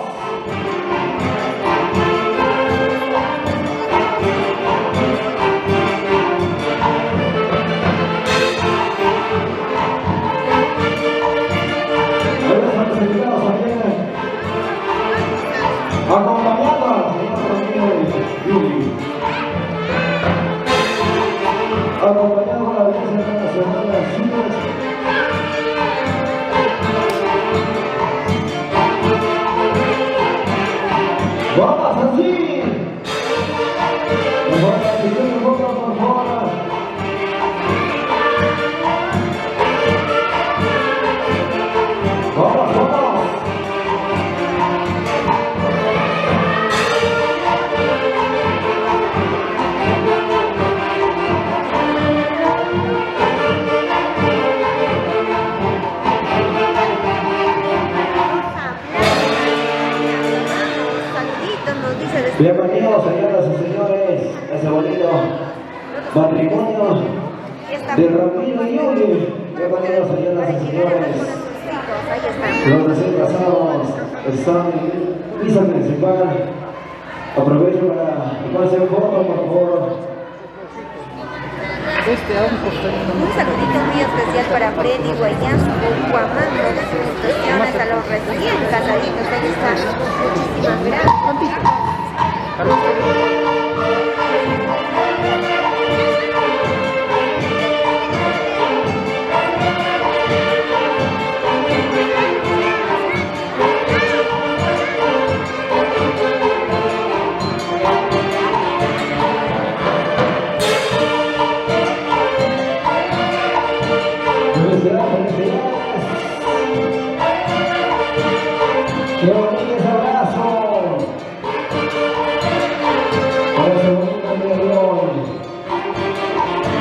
Acompañando al señor Ramiro y Yuri. Acompañando a la Iglesia Nacional de Azules. ¡Vamos así! Por favor, asisten un poco, por favor. ¡Vamos, vamos! Bienvenidos, señoras y señores, a ese bonito matrimonio de Ramiro y Yuri. Bienvenidos, señoras y señores. Los recién casados están en misa principal. Aprovecho para tomarse un foto, por favor. Un saludito muy especial para Freddy Guayasco, Guamando, las felicitaciones a los recién casaditos. Ahí está. Muchísimas gracias. ¡Qué bonito abrazo! Para ese bonito día de hoy.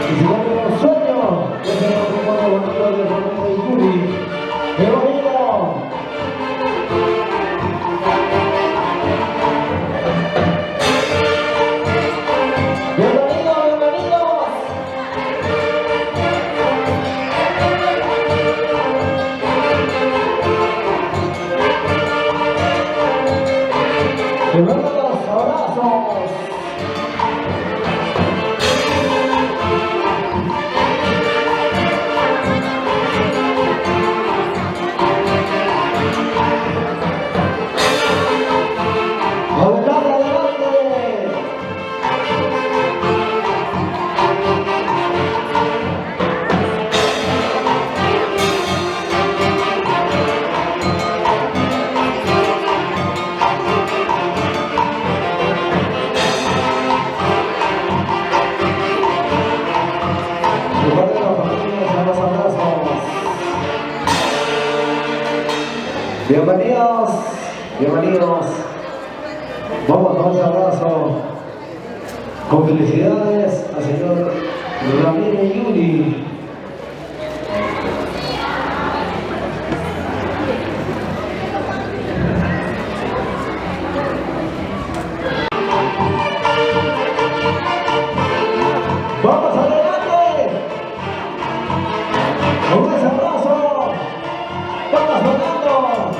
Y si no tenemos sueño, que se nos repone bonito de Ramiro y Yuri. ¡Qué bonito! ¡Bienvenidos, bienvenidos! ¡Bienvenidos, abrazos! ¡Adelante, adelante! Bienvenidos, bienvenidos. Vamos con ese abrazo. Con felicidades al señor Ramiro Yuri. ¡Vamos adelante! ¡Un abrazo! ¡Vamos Fernando!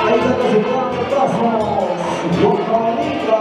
Ahí está la señora de pasos, Boca Bonita.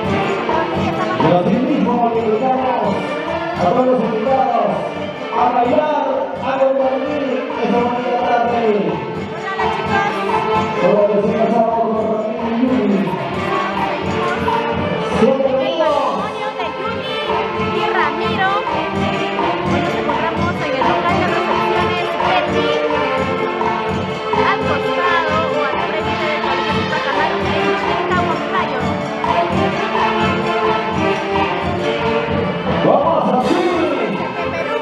Y así mismo invitamos a todos los invitados a bailar, a compartir esta bonita tarde. Todo lo que se ha pasado con Ramiro Yuri. Siempre Matrimonio de Yuri y Ramiro. Hoy nos encontramos en el local de recepciones Betty, al costado o al frente del Colegio Pacamaro en Chilcahuancayo. ¡vamos así! De Perú.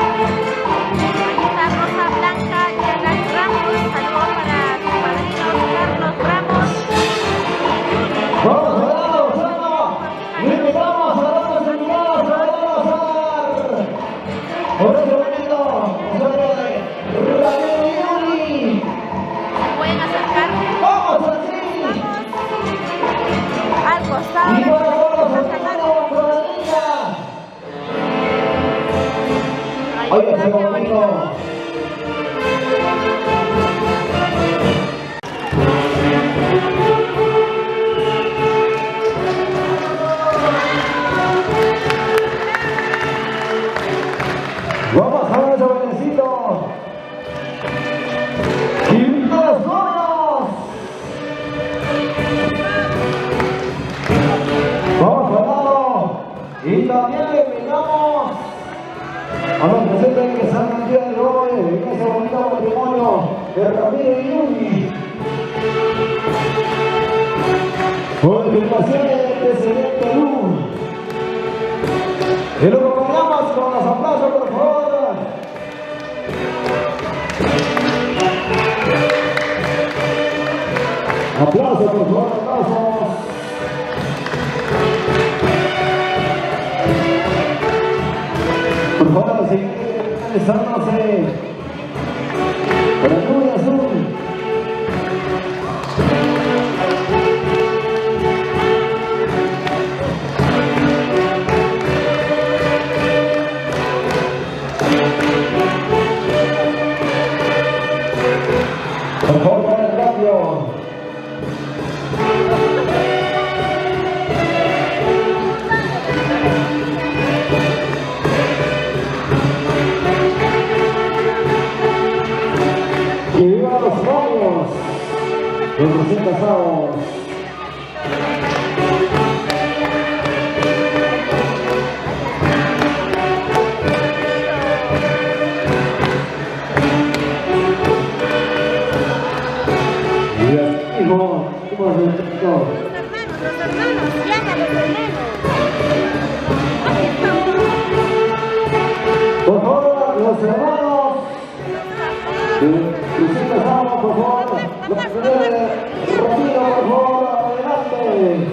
Ahí está Rosa Blanca, Yalan Ramos. Saludos para tus padrinos Carlos Ramos y ¡Vamos a dar, Osama! ¡Invitamos a todos los invitados a gozar! Por eso bonito, nosotros de Ramiro Yuri. se pueden acercar ¡Vamos así! al costado Y del para Colegio todos los Pacamaro. invitados, Coradilla. Ahí Oye, está, qué qué bonito. bonito. Vamos a ver ese bailecito. ¡Quinta las novias! Vamos Fernando. Y también invitamos a los presentes que están el día de hoy en ese bonito matrimonio de Ramiro y Yuri. Por invitaciones del presidente Perú. Y lo acompañamos con los aplausos, por favor. Aplausos, por favor, aplausos. Por favor, seguir realizándose para el Nube Azul. Por favor, para el cambio. ¡Que vivan los novios! Los recién casados. Y así mismo, como se intentó. Los hermanos, llama a los hermanos. Aquí estamos. Por favor, los hermanos. Recién casados, por favor. Los primeros, Ramiro, por favor, adelante.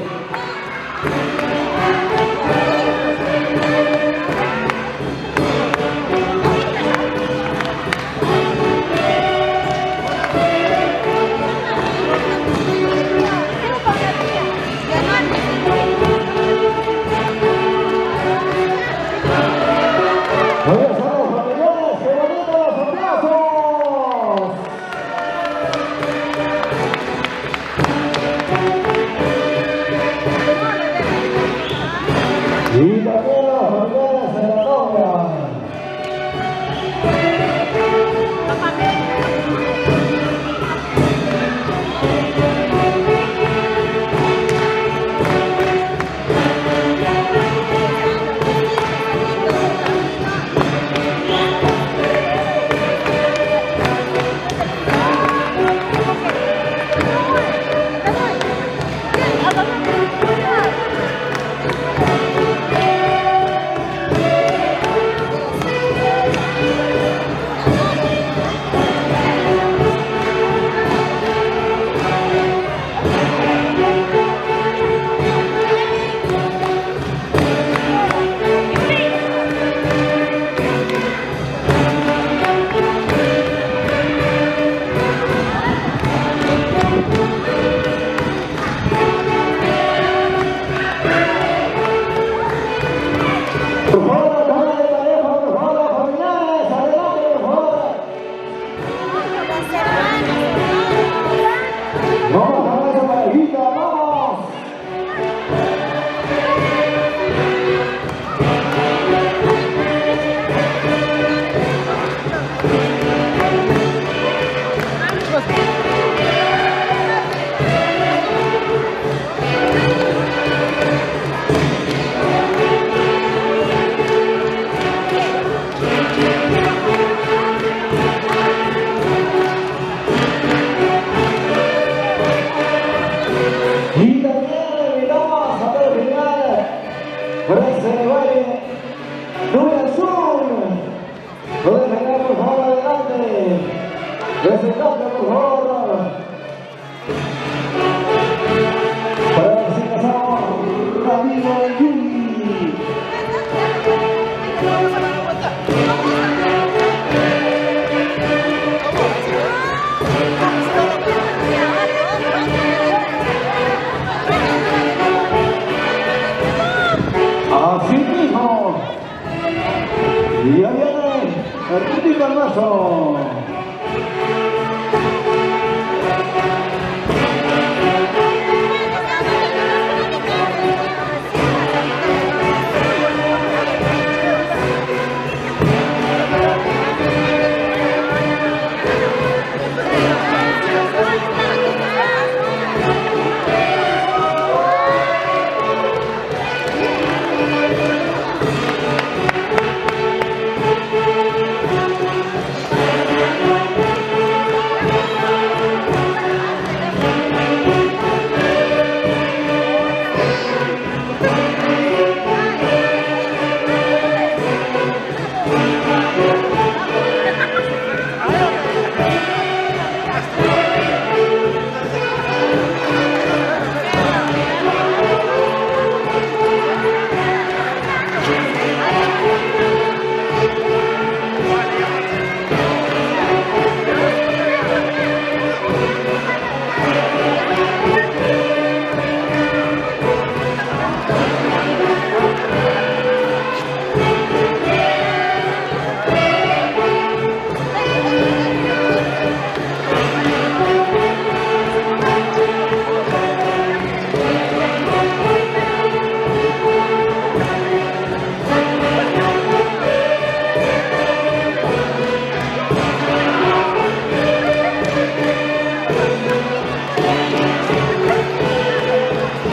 Fuerte y palmazo.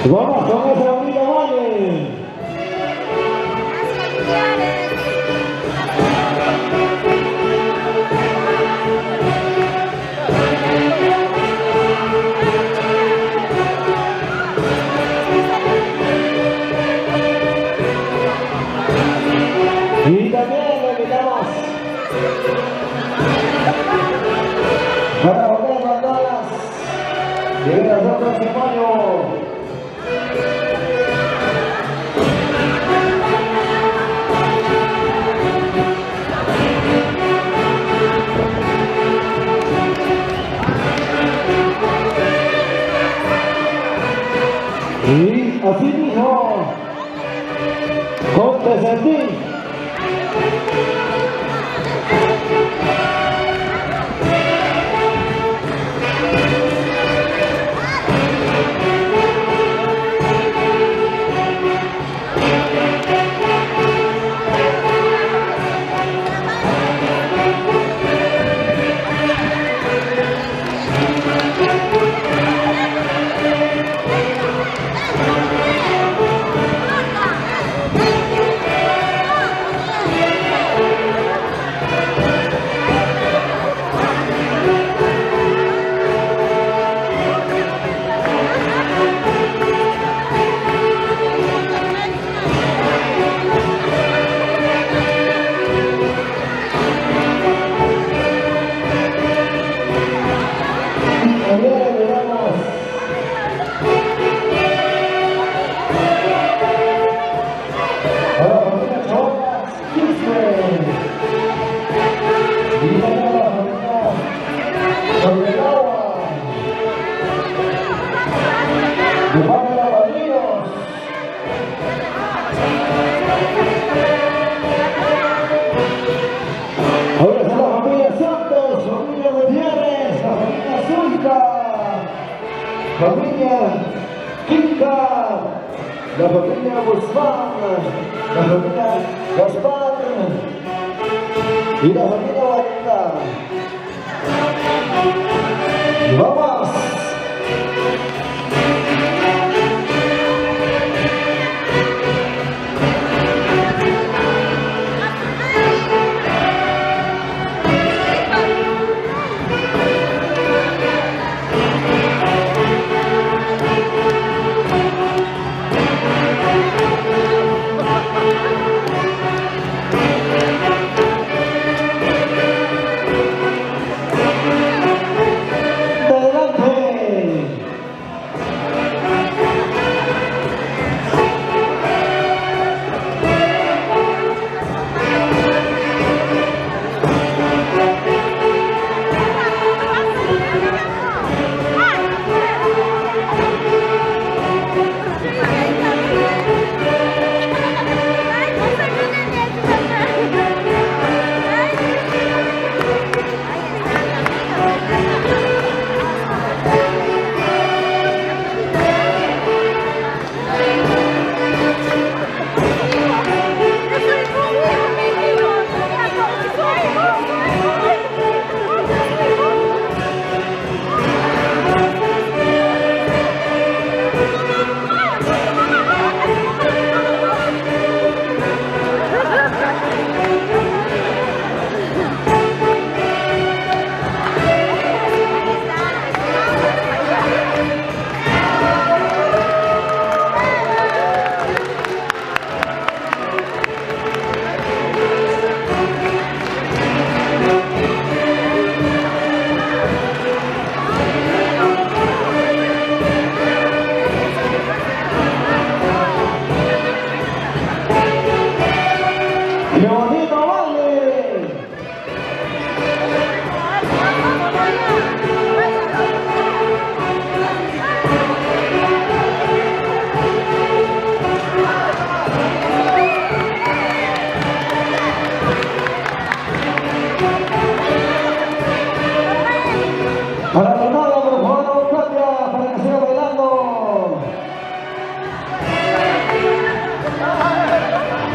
Vamos con esa bonita vale. Y también le invitamos para volver bandadas de las otras hermanos. Y así dijo, Conte Sandín. Ahora está la familia Santos, familia Gutiérrez, la familia Zulca, familia Quinca, la familia Guzmán, la familia Gaspar y la familia Varela. ¡Vamos! Adelante.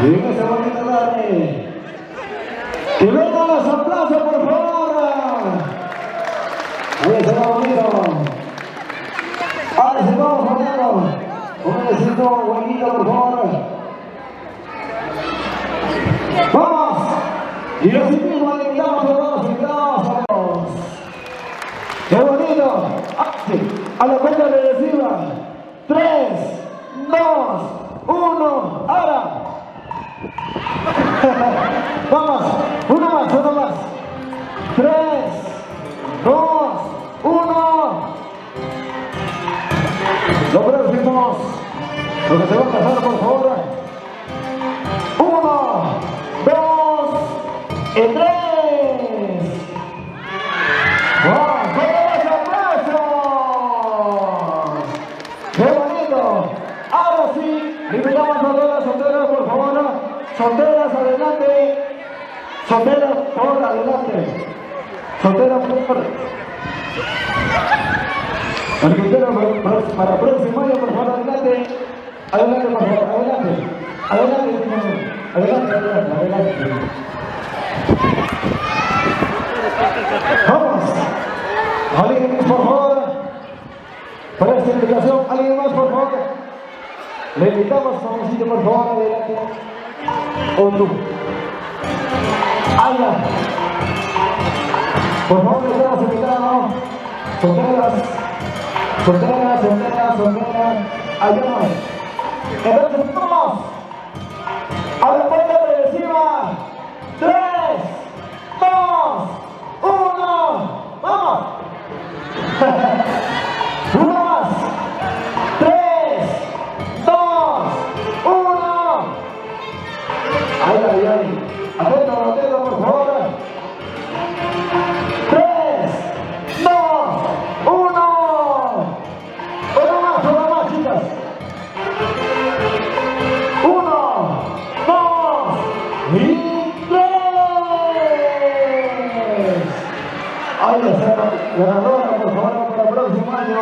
Y en esa bonita tarde, que vengan los aplausos, por favor. Ahí está bonito. Ahora sí vamos bailando. Un besito bonito, por favor. ¡Vamos! Y así mismo le invitamos a todos, invitamos. ¡Qué bonito! A la cuenta regresiva. 3, 2, 1, ahora. Vamos, uno más. 3, 2, 1. Lo próximos, lo que se va a pasar, por favor. 1, 2 y 3. ¡Wow! ¡Qué bonito! Ahora sí, invitamos a todas las solteras, por favor. Solteras, adelante. Solteras, por adelante. Solteras, por para próximo año, por favor, adelante. Adelante, por favor, adelante. Adelante. Vamos. Alguien más, por favor. Para esta invitación, alguien más, por favor. Le invitamos, famosito, por favor, adelante. O tú. Habla. Por favor, le estamos invitando. Solteras. Allá no. Entonces, vamos. A la cuenta regresiva. 3, 2, 1. ¡Vamos! Uno más. 3, 2, 1. Ay. Atento, por favor. 3, 2, 1. Uno más, chicas. 1, 2 y 3. Ahí está la ganadora, por favor, para el próximo año.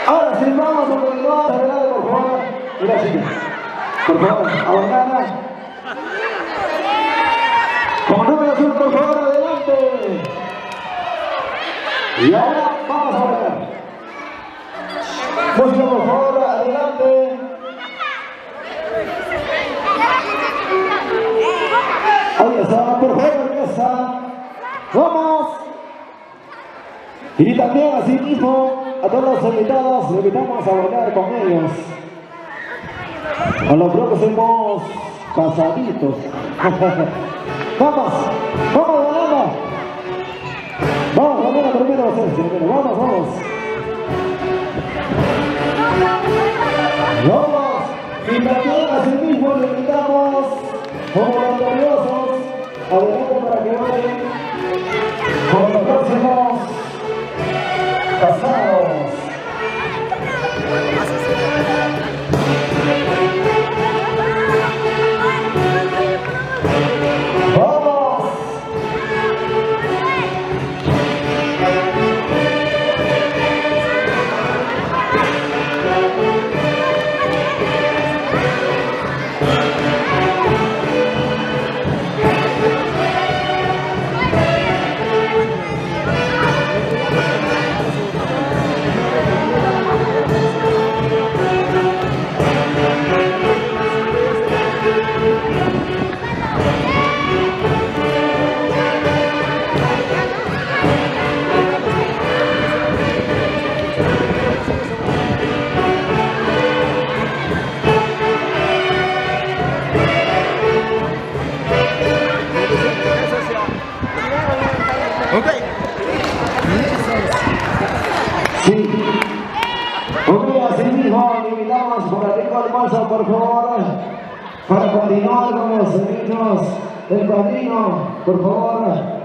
Ahora sí, vamos a continuar. Adelante, por favor. Gracias. Por favor, abandona. Como número 100, por favor, adelante. Y ahora vamos a bailar. Música, por favor, adelante. Ahí está, por favor, mesa. ¡Vamos! Y también, así mismo, a todos los invitados, le invitamos a bailar con ellos. A los próximos casaditos. ¡Vamos! ¡Vamos, Vamos, primero, vamos. Vamos, y también así mismo le invitamos como los gloriosos adelante para que vayan con los próximos casados. ¡Vamos! Sí. Ok, así mismo le invitamos por el rico almuerzo, por favor, para continuar con los servicios del padrino, por favor.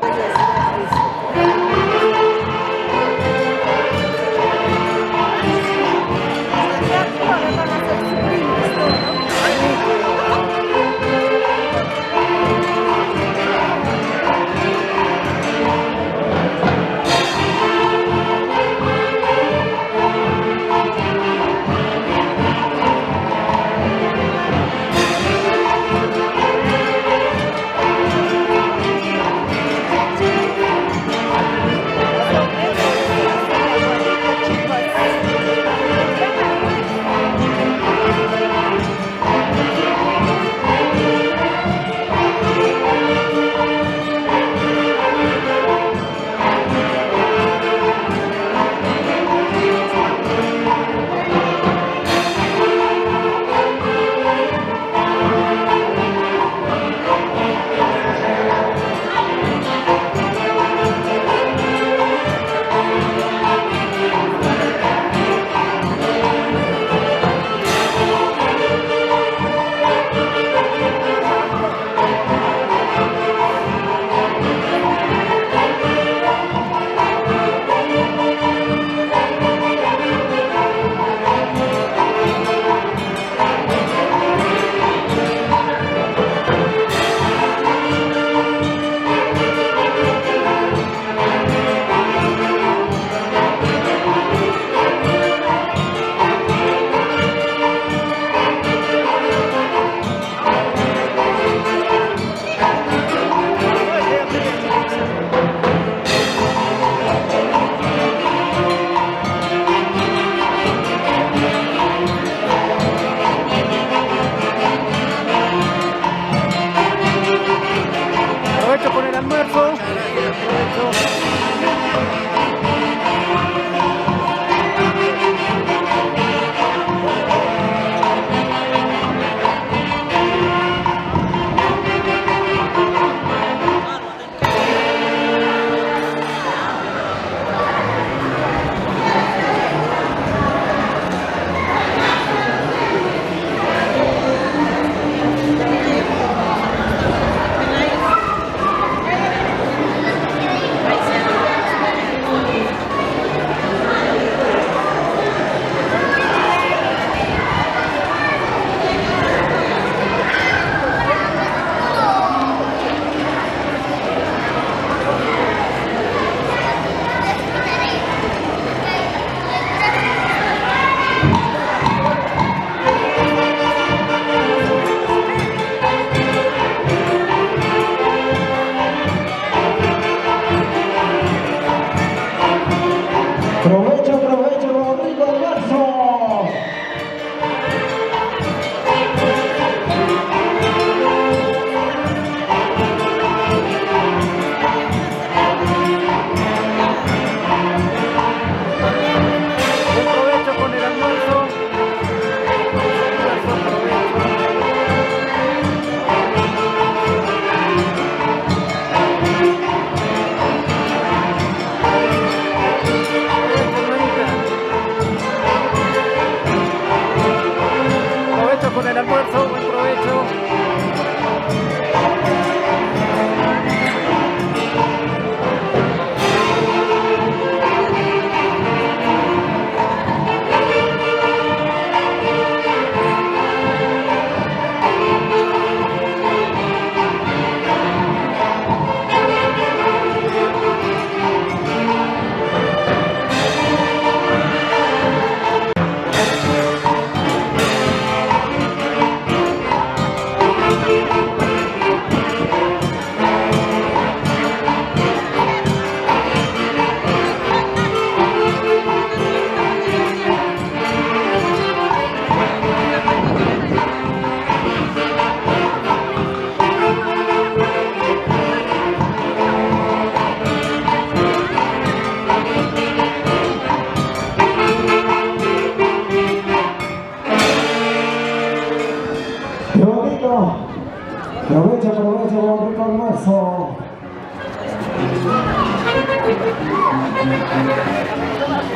provecho con rico almuerzo.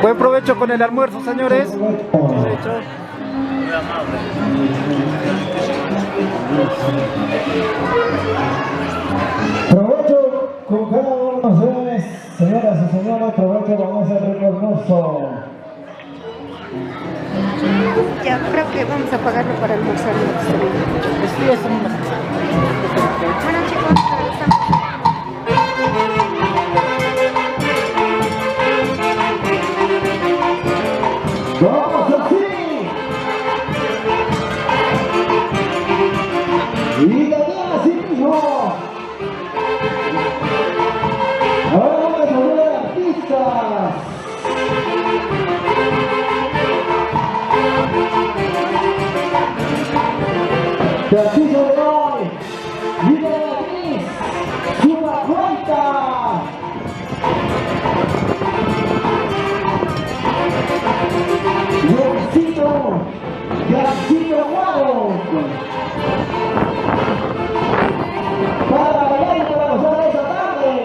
Buen provecho con el almuerzo, señores. Provecho con cada uno de ustedes, señoras y señores, provecho con ese rico almuerzo. Ya creo que vamos a pagarlo para almorzar. Bueno chicos, regresamos. ¡Vamos así! Y también así mismo. Ahora vamos a saludar a artistas. De artista de hoy, Vida de Actriz, Suba Cuenta. Garcito Guado. Para bailar y para gozar esta tarde.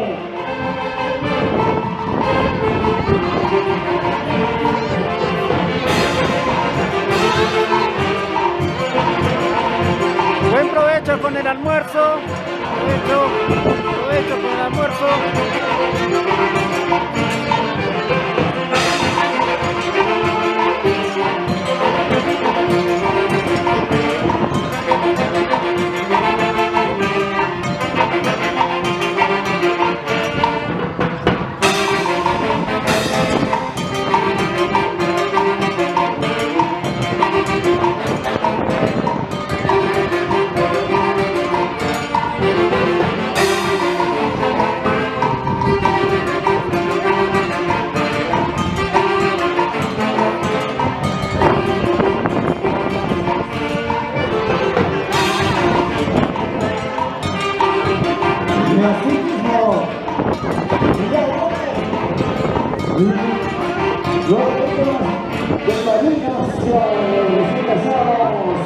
Buen provecho con el almuerzo. Provecho con el almuerzo. Y así mismo. Los padrinos recién casados.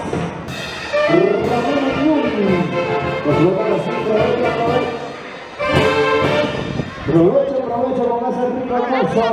Ramón y Yuri. Los lugares siempre provecho con ese rico almuerzo.